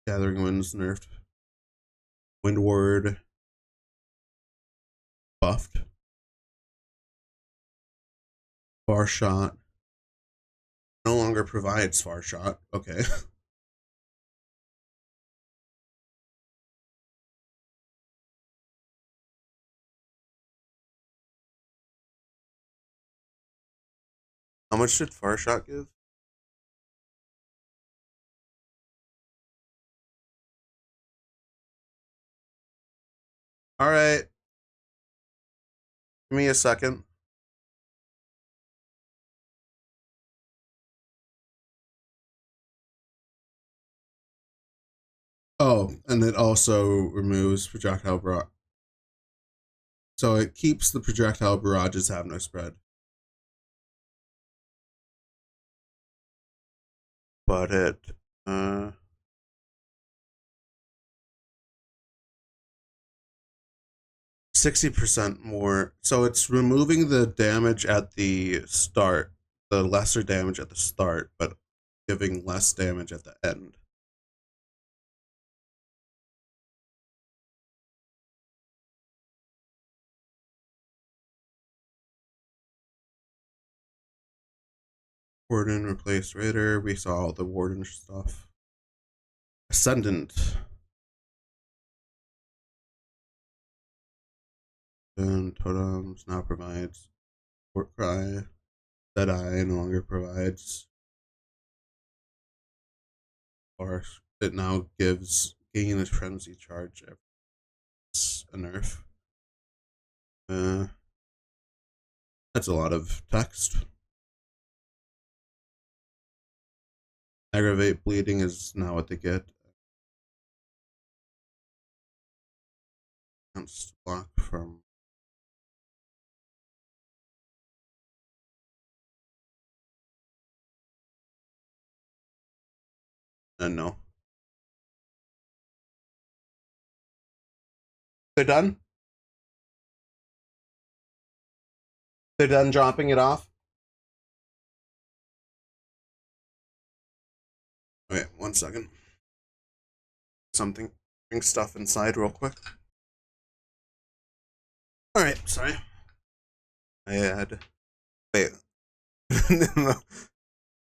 Gathering Winds nerfed. Windward buffed. Far Shot no longer provides Far Shot. Okay. much did Far Shot give? All right. Give me a second. Oh, and it also removes projectile barrage. So it keeps the projectile barrages have no spread. But it 60% more. So it's removing the damage at the start, the lesser damage at the start, but giving less damage at the end. Warden replaced Raider. We saw all the Warden stuff. Ascendant. And Totems now provides War Cry. Deadeye no longer provides. Or it now gives gain a frenzy charge every a nerf. That's a lot of text. Aggravate bleeding is now what they get. Counts block from no. They're done? They're done dropping it off? Okay, 1 second. Something. Bring stuff inside real quick. Alright, sorry. I had. Wait. I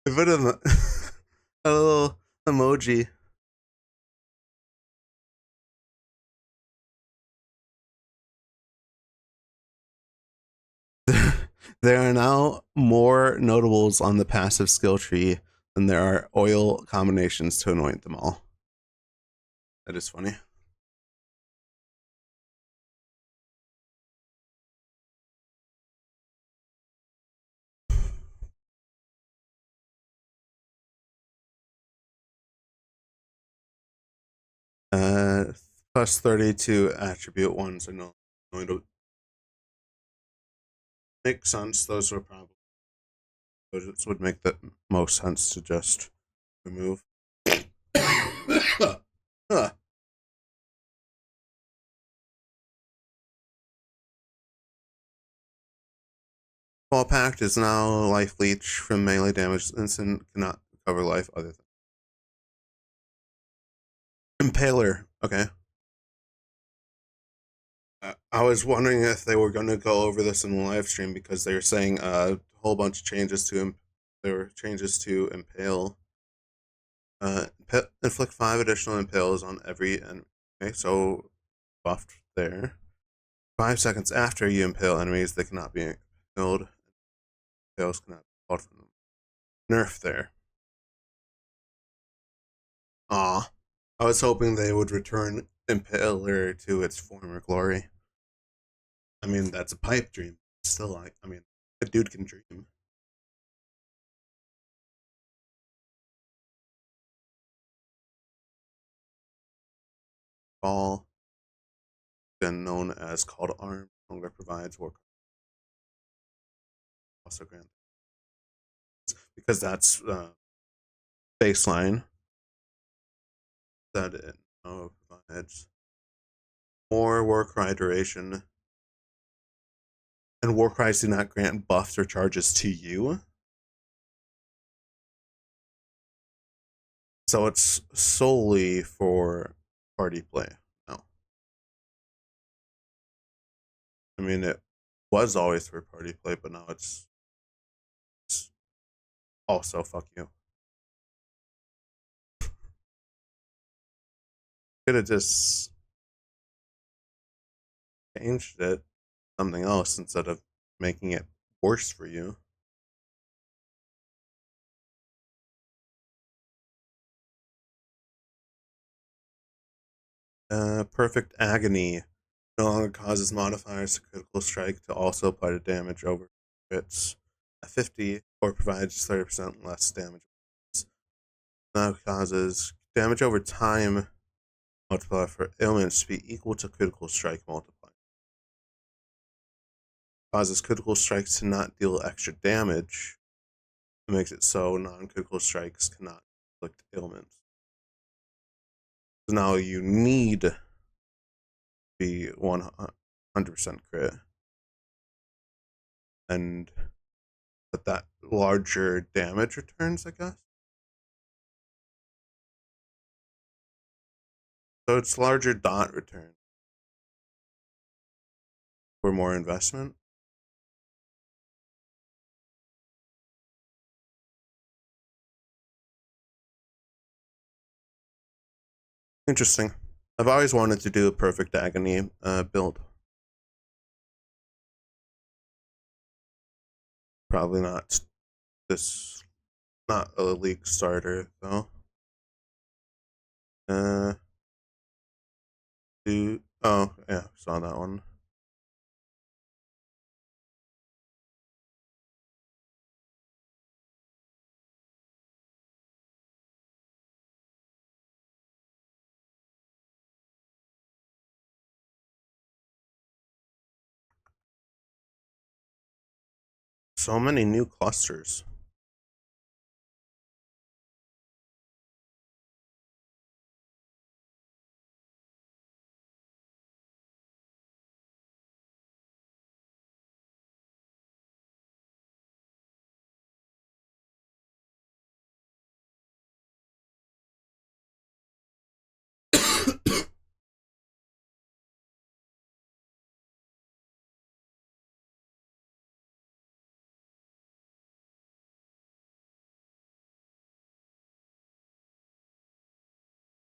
put a little emoji. There are now more notables on the passive skill tree than there are oil combinations to anoint them all. That is funny. Plus 32 attribute ones are no going to make sense. Those were probably. This would make the most sense to just remove. Fall Pact is now life leech from melee damage. Instant cannot recover life other than Impaler. Okay. I was wondering if they were going to go over this in the live stream because they were saying a whole bunch of changes to there were changes to Impale. Inflict 5 additional impales on every enemy. Okay, so buffed there. 5 seconds after you impale enemies, they cannot be impaled. Impales cannot be called from them. Nerf there. Aw. I was hoping they would return Impaler to its former glory. I mean, that's a pipe dream. Still, like, I mean, a dude can dream. Ball, been known as called arm, no longer provides work. Also grant because that's baseline that it provides more war cry duration, and war cries do not grant buffs or charges to you. So it's solely for party play now. I mean, it was always for party play, but now it's also fuck you. Could have just changed it something else instead of making it worse for you. Perfect Agony no longer causes modifiers to critical strike to also apply to damage over crits at 50 or provides 30% less damage. Now causes damage over time multiplier for ailments to be equal to critical strike multiplier. Causes critical strikes to not deal extra damage. It makes it so non-critical strikes cannot inflict ailments. So now you need to be 100% crit. And that larger damage returns, I guess. So it's larger dot return for more investment. Interesting. I've always wanted to do a perfect agony build. Probably not this, not a league starter though. Oh yeah, saw that one. So many new clusters.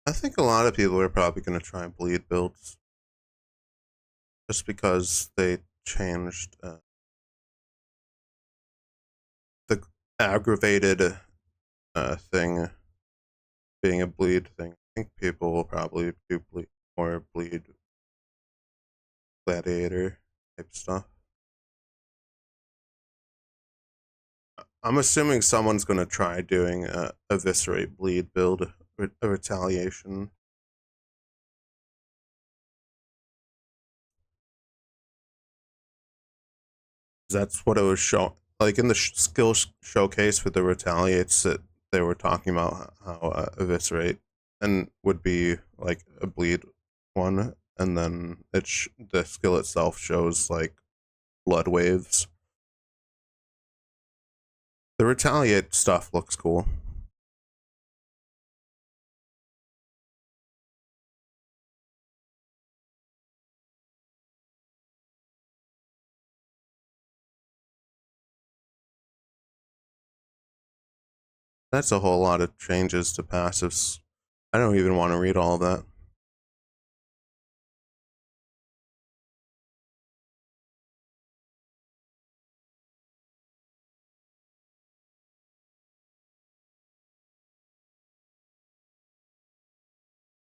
I think a lot of people are probably going to try bleed builds just because they changed the aggravated thing being a bleed thing. I think people will probably do more bleed gladiator type stuff. I'm assuming someone's going to try doing a eviscerate bleed build, a retaliation. That's what it was shown. Like in the skill showcase for the retaliates, that they were talking about how eviscerate and would be like a bleed one, and then the skill itself shows like blood waves. The retaliate stuff looks cool. That's a whole lot of changes to passives. I don't even want to read all of that.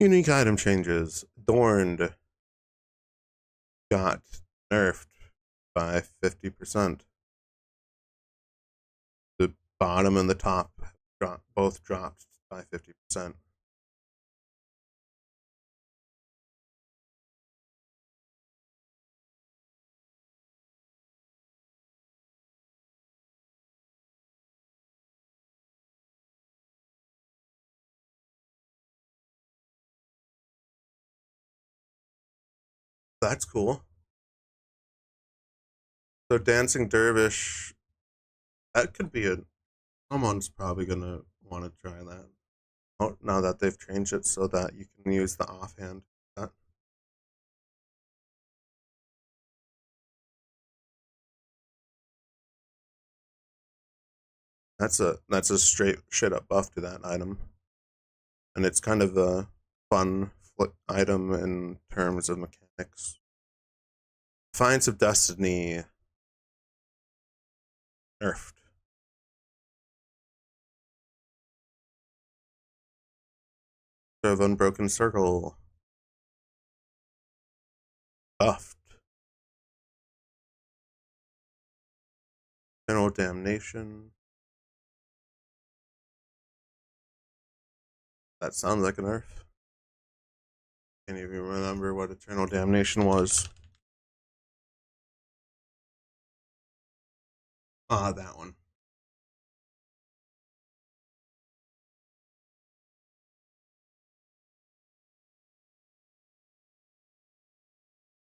Unique item changes. Dorned got nerfed by 50%. The bottom and the top both dropped by 50%. That's cool. So Dancing Dervish, that could be a. Someone's probably gonna want to try that. Oh, now that they've changed it so that you can use the offhand. That's a straight shit up buff to that item, and it's kind of a fun item in terms of mechanics. Defiance of Destiny nerfed. Of Unbroken Circle buffed. Eternal Damnation. That sounds like a nerf. Can't even remember what Eternal Damnation was. Ah, that one.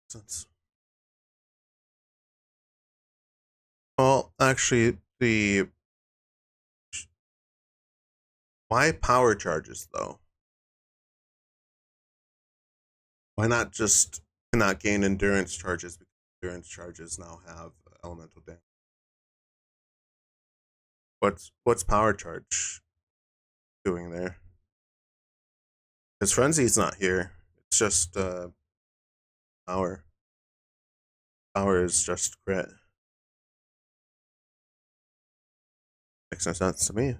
Sense. Well, actually, the why power charges though? Why not just cannot gain endurance charges because endurance charges now have elemental damage? What's power charge doing there? Because frenzy's not here. It's just power. Power is just crit. Makes no sense to me.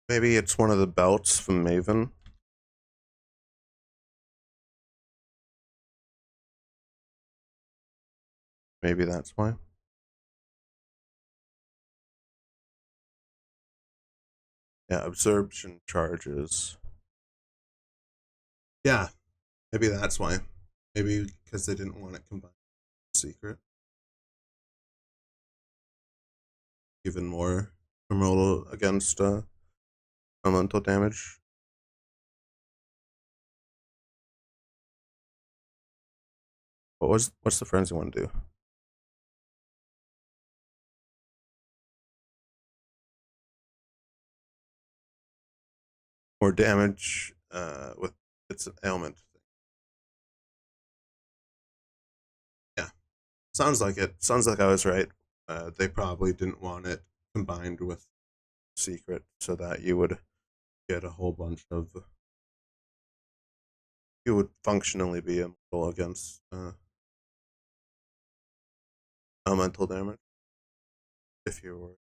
Maybe it's one of the belts from Maven. Maybe that's why. Yeah, absorption charges. Yeah, maybe that's why. Maybe because they didn't want it combined with secret. Even more roll against elemental damage. What's the frenzy one do? More damage with it's an ailment thing. Yeah, sounds like it. Sounds like I was right. They probably didn't want it combined with secret so that you would get a whole bunch of. You would functionally be immortal against elemental damage if you were.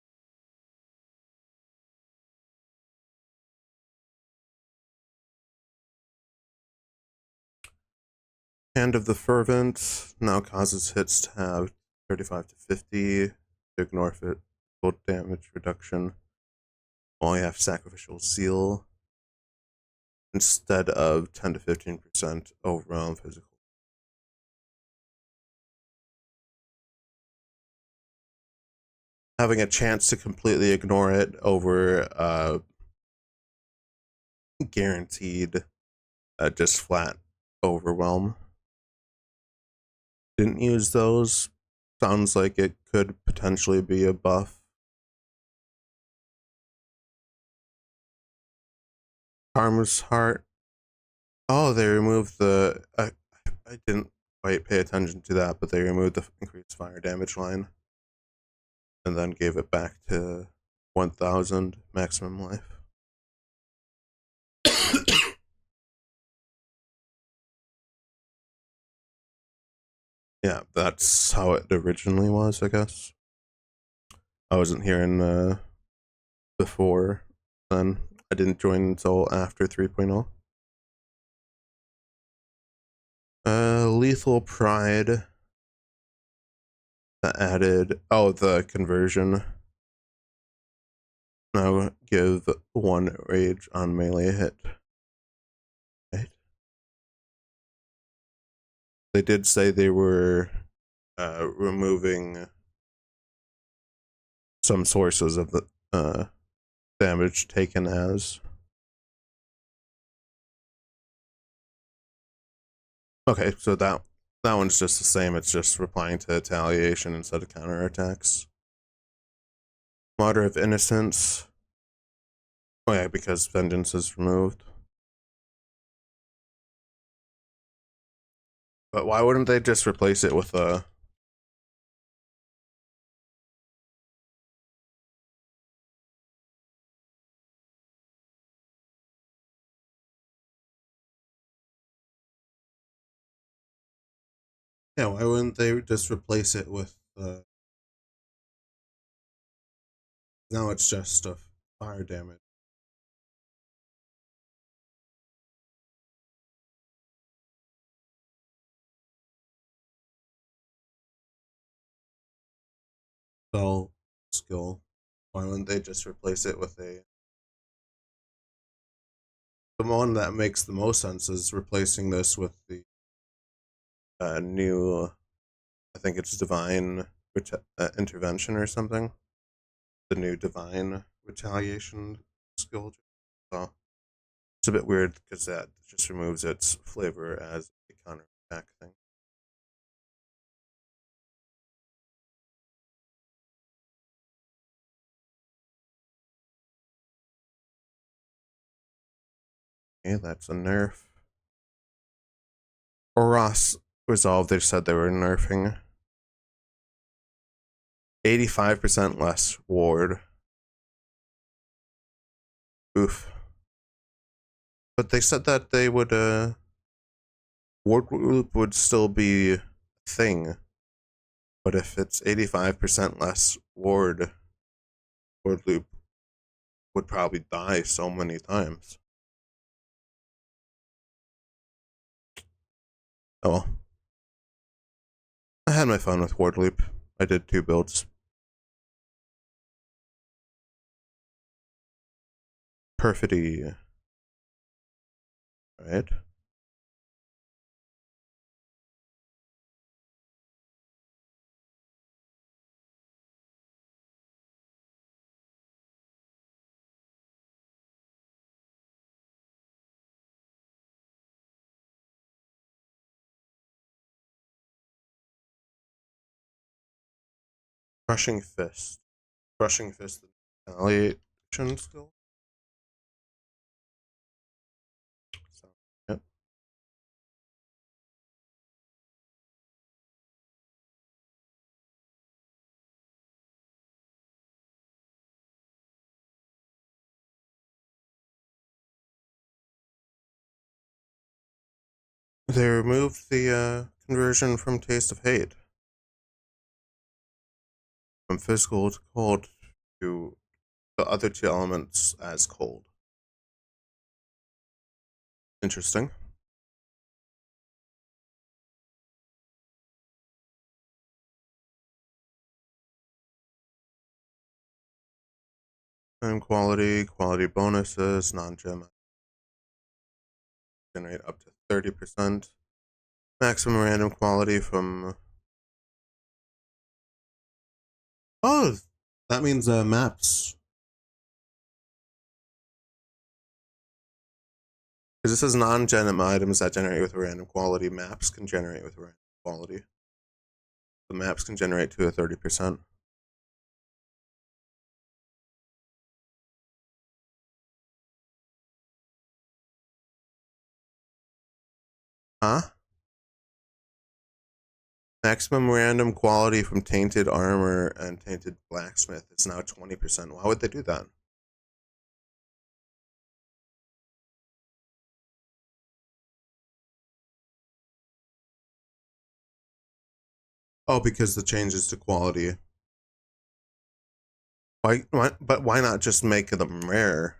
Hand of the Fervent now causes hits to have 35 to 50 to ignore physical damage reduction. While you have Sacrificial Seal instead of 10 to 15% overall physical. Having a chance to completely ignore it over guaranteed just flat overwhelm. Didn't use those. Sounds like it could potentially be a buff. Karma's Heart. Oh, they removed the. I didn't quite pay attention to that, but they removed the increased fire damage line and then gave it back to 1000 maximum life. Yeah, that's how it originally was, I guess. I wasn't hearing before then. I didn't join until after 3.0. Lethal Pride that added the conversion. Now give 1 rage on melee hit. Right. They did say they were removing some sources of the damage taken as. Okay, so that one's just the same. It's just replying to retaliation instead of counterattacks. Martyr of Innocence. Oh yeah, because Vengeance is removed. But why wouldn't they just replace it with a... Yeah, why wouldn't they just replace it with... Now it's just a fire damage. spell skill. Why wouldn't they just replace it with a? The one that makes the most sense is replacing this with the new. I think it's divine intervention or something. The new divine retaliation skill. So it's a bit weird because that just removes its flavor as a counter attack thing. Okay, that's a nerf. Ross resolved. They said they were nerfing 85% less ward. Oof. But they said that they would ward loop would still be a thing. But if it's 85% less ward loop would probably die so many times. Oh well. I had my fun with ward loop. I did 2 builds. Perfidy. Right. Crushing fist. Crushing fist. Retaliation skill. So, yep. They removed the conversion from Taste of Hate. From physical to cold to the other 2 elements as cold. Interesting. And quality bonuses, non-gem generate up to 30%. Maximum random quality from. Oh, that means maps. Because this is non-gem items that generate with a random quality. Maps can generate with a random quality. The maps can generate to a 30%. Huh? Maximum random quality from tainted armor and tainted blacksmith is now 20%. Why would they do that? Oh, because the changes to quality. But why not just make them rare?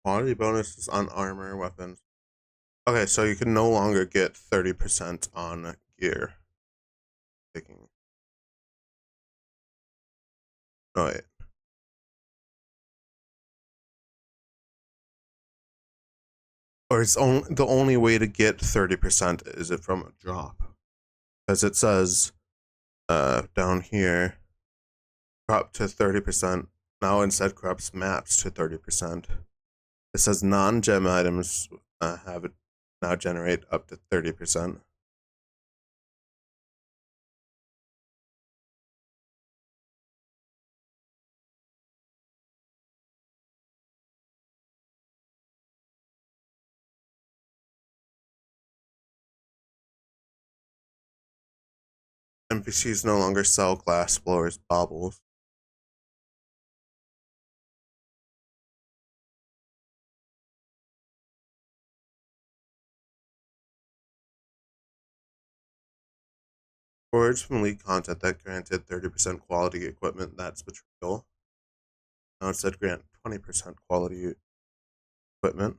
Quality bonuses on armor weapons. Okay, so you can no longer get 30% on gear. Taking. Oh wait. Or it's only the only way to get 30% is it from a drop. As it says down here, crop to 30%. Now instead crops maps to 30%. It says non-gem items have it now generate up to 30%. NPCs no longer sell glass blowers baubles. Words from leaked content that granted 30% quality equipment, that's betrayal. Now it said grant 20% quality equipment.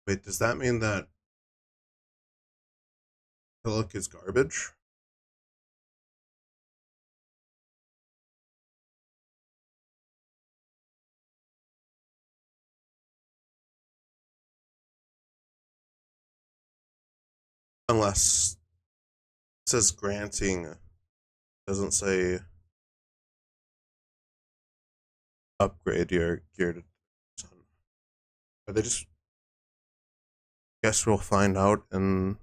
Wait, does that mean that Hillock is garbage? Unless it says granting, doesn't say upgrade your gear to sun. Are they just guess we'll find out in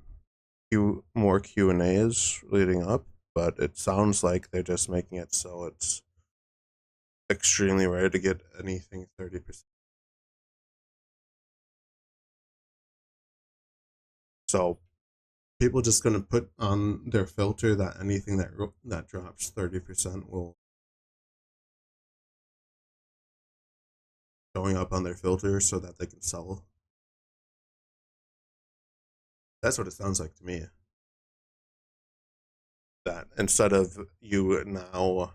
more Q&As leading up, but it sounds like they're just making it so it's extremely rare to get anything 30%. So people just gonna put on their filter that anything that drops 30% will going up on their filter so that they can sell. That's what it sounds like to me. That instead of you now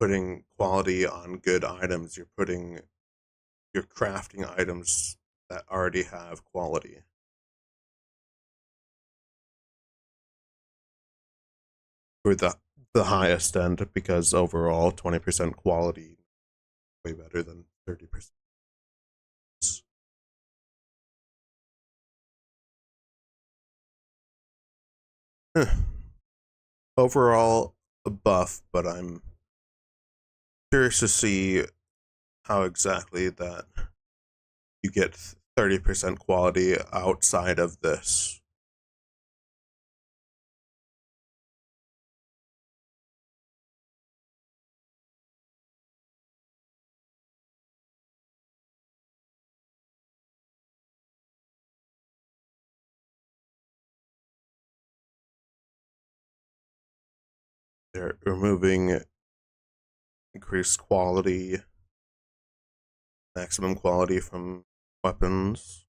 putting quality on good items, you're crafting items that already have quality. For the highest end, because overall 20% quality way better than 30%. Overall a buff, but I'm curious to see how exactly that you get 30% quality outside of this. They're removing increased quality, maximum quality from weapons.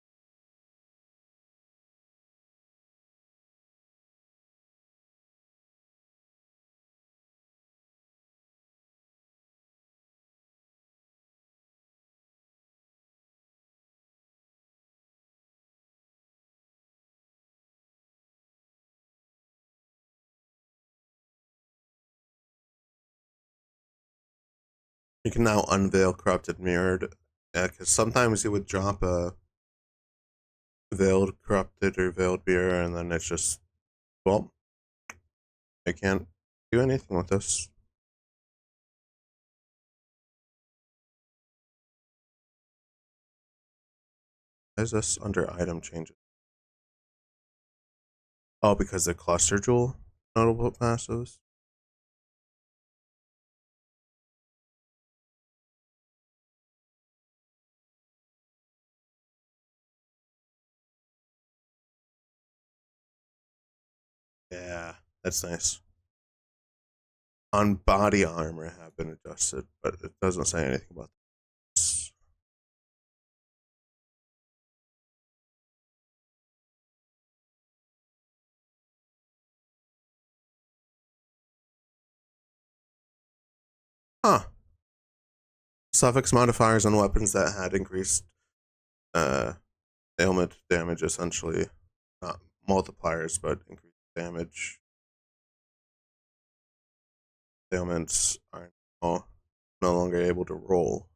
You can now unveil corrupted mirrored. Yeah, because sometimes you would drop a veiled corrupted or veiled mirror, and then it's just, well, I can't do anything with this. Why is this under item changes? Oh, because the cluster jewel notable passives. Yeah, that's nice. On body armor have been adjusted, but it doesn't say anything about this. Huh. Suffix modifiers on weapons that had increased uh, ailment damage, essentially. Not multipliers, but increased damage. Ailments are no longer able to roll.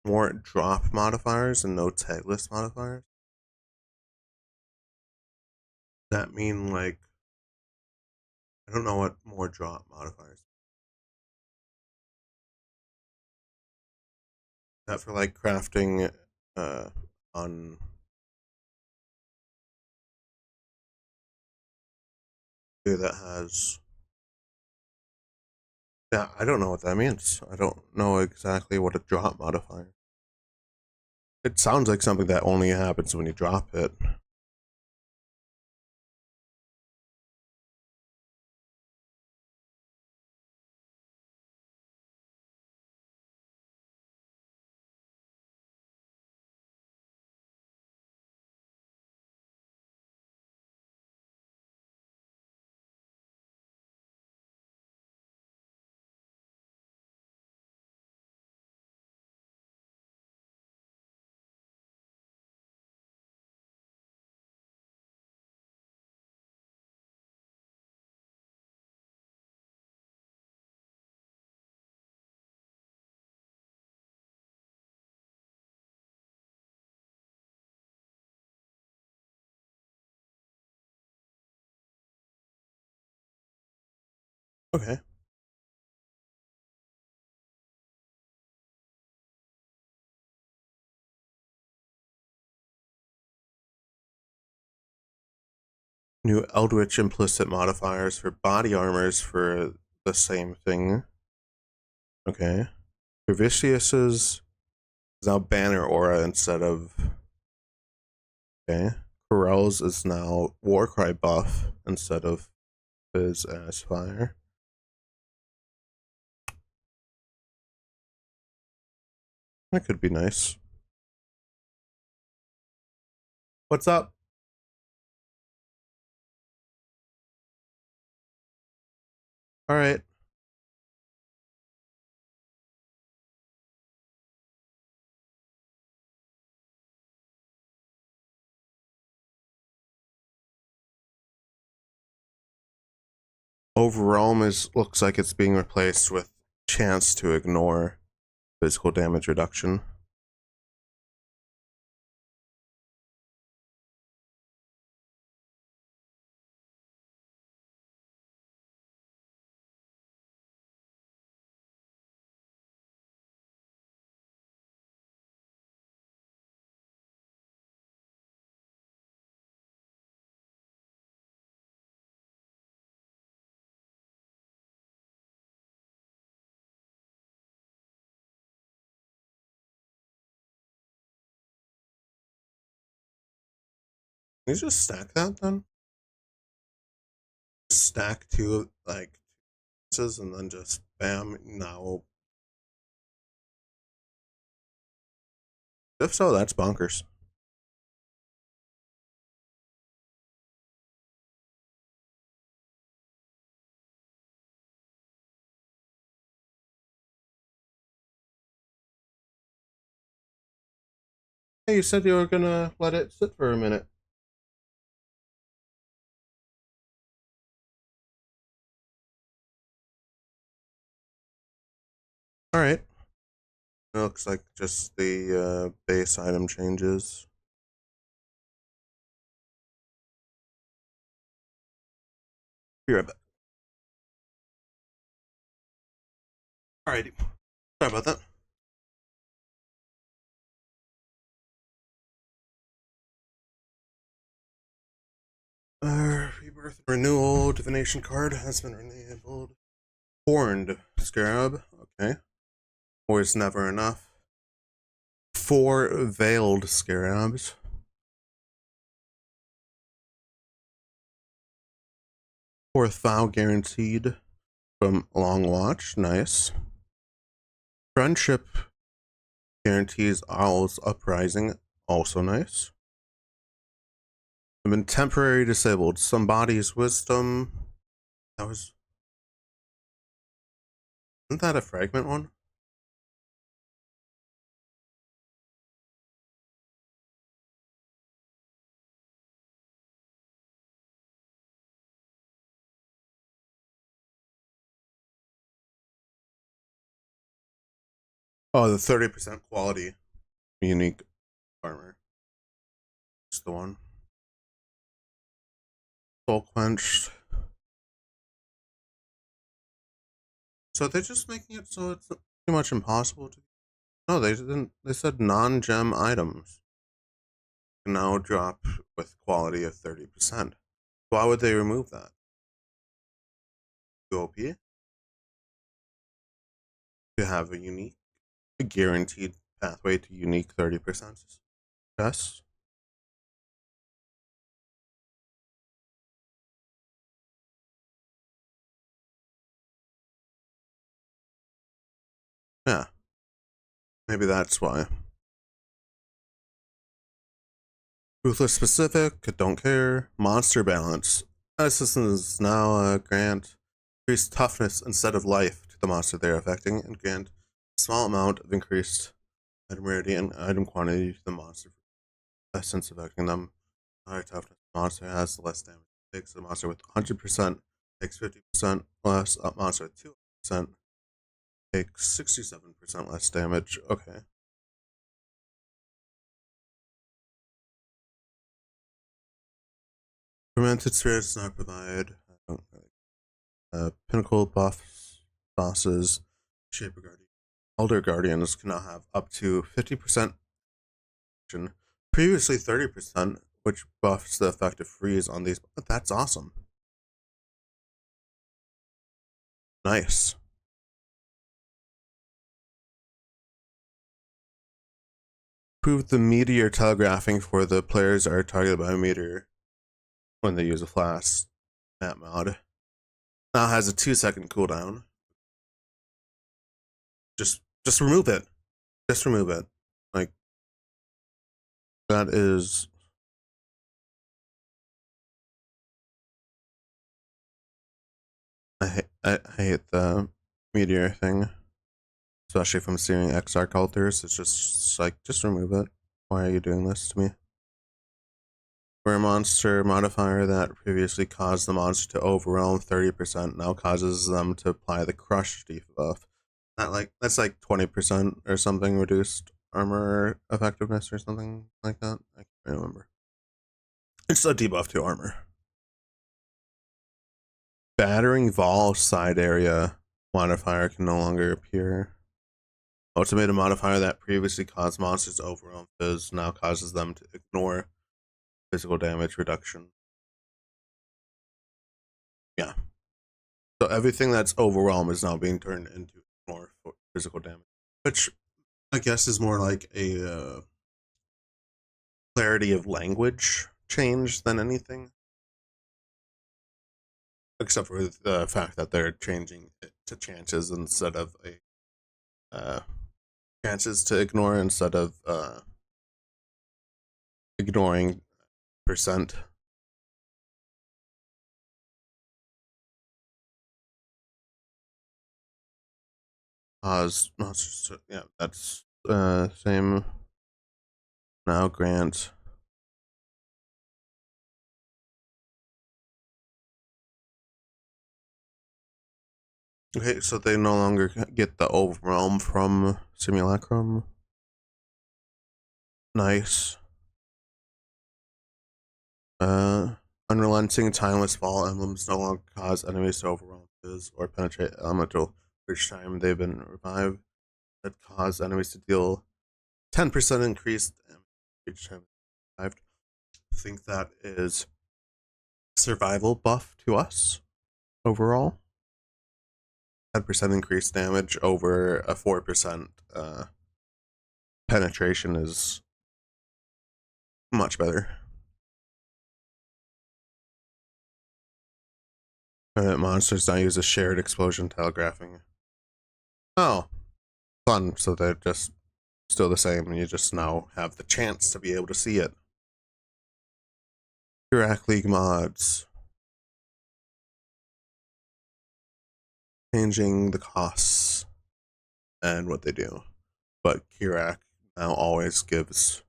More drop modifiers and no tagless modifiers. Does that mean like I don't know what more drop modifiers. Is that for like crafting on that has yeah, I don't know what that means. I don't know exactly what a drop modifier. It sounds like something that only happens when you drop it. Okay. New Eldritch implicit modifiers for body armors for the same thing. Okay. Vicius's is now banner aura instead of. Okay. Corell's is now Warcry buff instead of his ass fire. That could be nice. What's up? All right. Overwhelm is looks like it's being replaced with chance to ignore physical damage reduction. Can you just stack that then? Stack two like pieces and then just bam. Now, if so, that's bonkers. Hey, you said you were gonna let it sit for a minute. All right. It looks like just the base item changes. Be right back. Alrighty. Sorry about that. Rebirth and renewal divination card has been enabled. Horned scarab. Okay. Always never enough. 4 veiled scarabs. 4th vow guaranteed from Long Watch. Nice. Friendship guarantees Owl's Uprising. Also nice. I've been temporarily disabled. Somebody's wisdom. That was. Isn't that a fragment one? Oh, the 30% quality unique armor. It's the one. Soul quenched. So they're just making it so it's pretty much impossible to. No, they didn't. They said non-gem items can now drop with quality of 30%. Why would they remove that? OP to have a unique, guaranteed pathway to unique 30% success. Yeah, maybe that's why. Ruthless specific, don't care. Monster balance. Assistance now grant increased toughness instead of life to the monster they're affecting, and grant a small amount of increased item rarity and item quantity to the monster since affecting them. The higher toughness the monster has, the less damage it takes. The monster with 100% takes 50% less. A monster with 200% takes 67% less damage. Okay. Fermented spirits not provide. Pinnacle buffs, bosses, Shaper Guardian. Elder Guardians can now have up to 50% action, previously 30%, which buffs the effective freeze on these. That's awesome. Nice. Prove the meteor telegraphing for the players are targeted by a meteor when they use a flash. That mod now has a 2-second cooldown. Just remove it. Just remove it. Like that is I hate the meteor thing, especially from seeing Exarch altars. It's just like just remove it. Why are you doing this to me? Where a monster modifier that previously caused the monster to overwhelm 30% now causes them to apply the crush debuff. That's like 20% or something reduced armor effectiveness or something like that. I can't remember. It's a debuff to armor. Battering Vol side area modifier can no longer appear. Ultimate modifier that previously caused monsters to overwhelm Fizz now causes them to ignore physical damage reduction. Yeah. So everything that's overwhelm is now being turned into more physical damage, which I guess is more like a clarity of language change than anything. Except for the fact that they're changing it to chances instead of chances to ignore instead of ignoring percent. Yeah, that's same. Now grant. Okay, so they no longer get the overwhelm from Simulacrum. Nice. Unrelenting timeless fall emblems no longer cause enemies to overwhelm Fizz or penetrate elemental each time they've been revived. That cause enemies to deal 10% increased damage each time revived. I think that is survival buff to us overall. 10% increased damage over a 4% penetration is much better. Monsters now use a shared explosion telegraphing. Oh, fun. So they're just still the same, and you just now have the chance to be able to see it. Iraq League mods. Changing the costs and what they do. But Kirak now always gives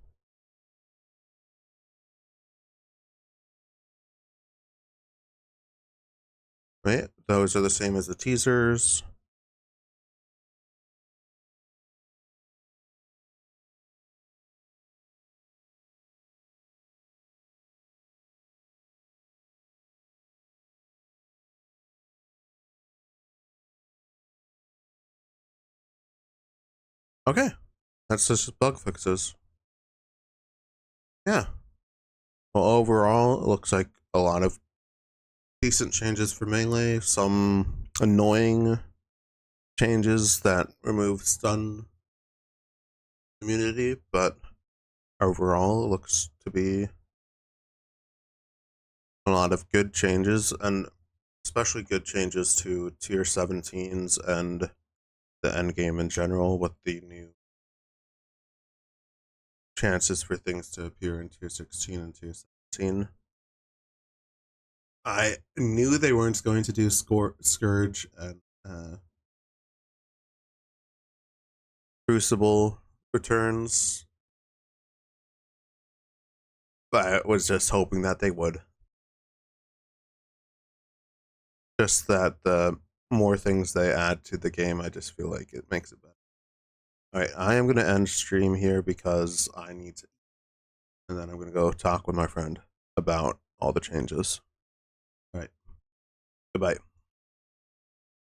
right? Those are the same as the teasers. Okay. That's just bug fixes. Yeah. Well, overall, it looks like a lot of decent changes for Melee, some annoying changes that remove stun community, but overall it looks to be a lot of good changes, and especially good changes to tier 17s and the end game in general, with the new chances for things to appear in tier 16 and tier 17. I knew they weren't going to do Scourge and Crucible returns, but I was just hoping that they would. Just that the more things they add to the game, I just feel like it makes it better. Alright, I am going to end stream here because I need to, and then I'm going to go talk with my friend about all the changes. Alright, goodbye.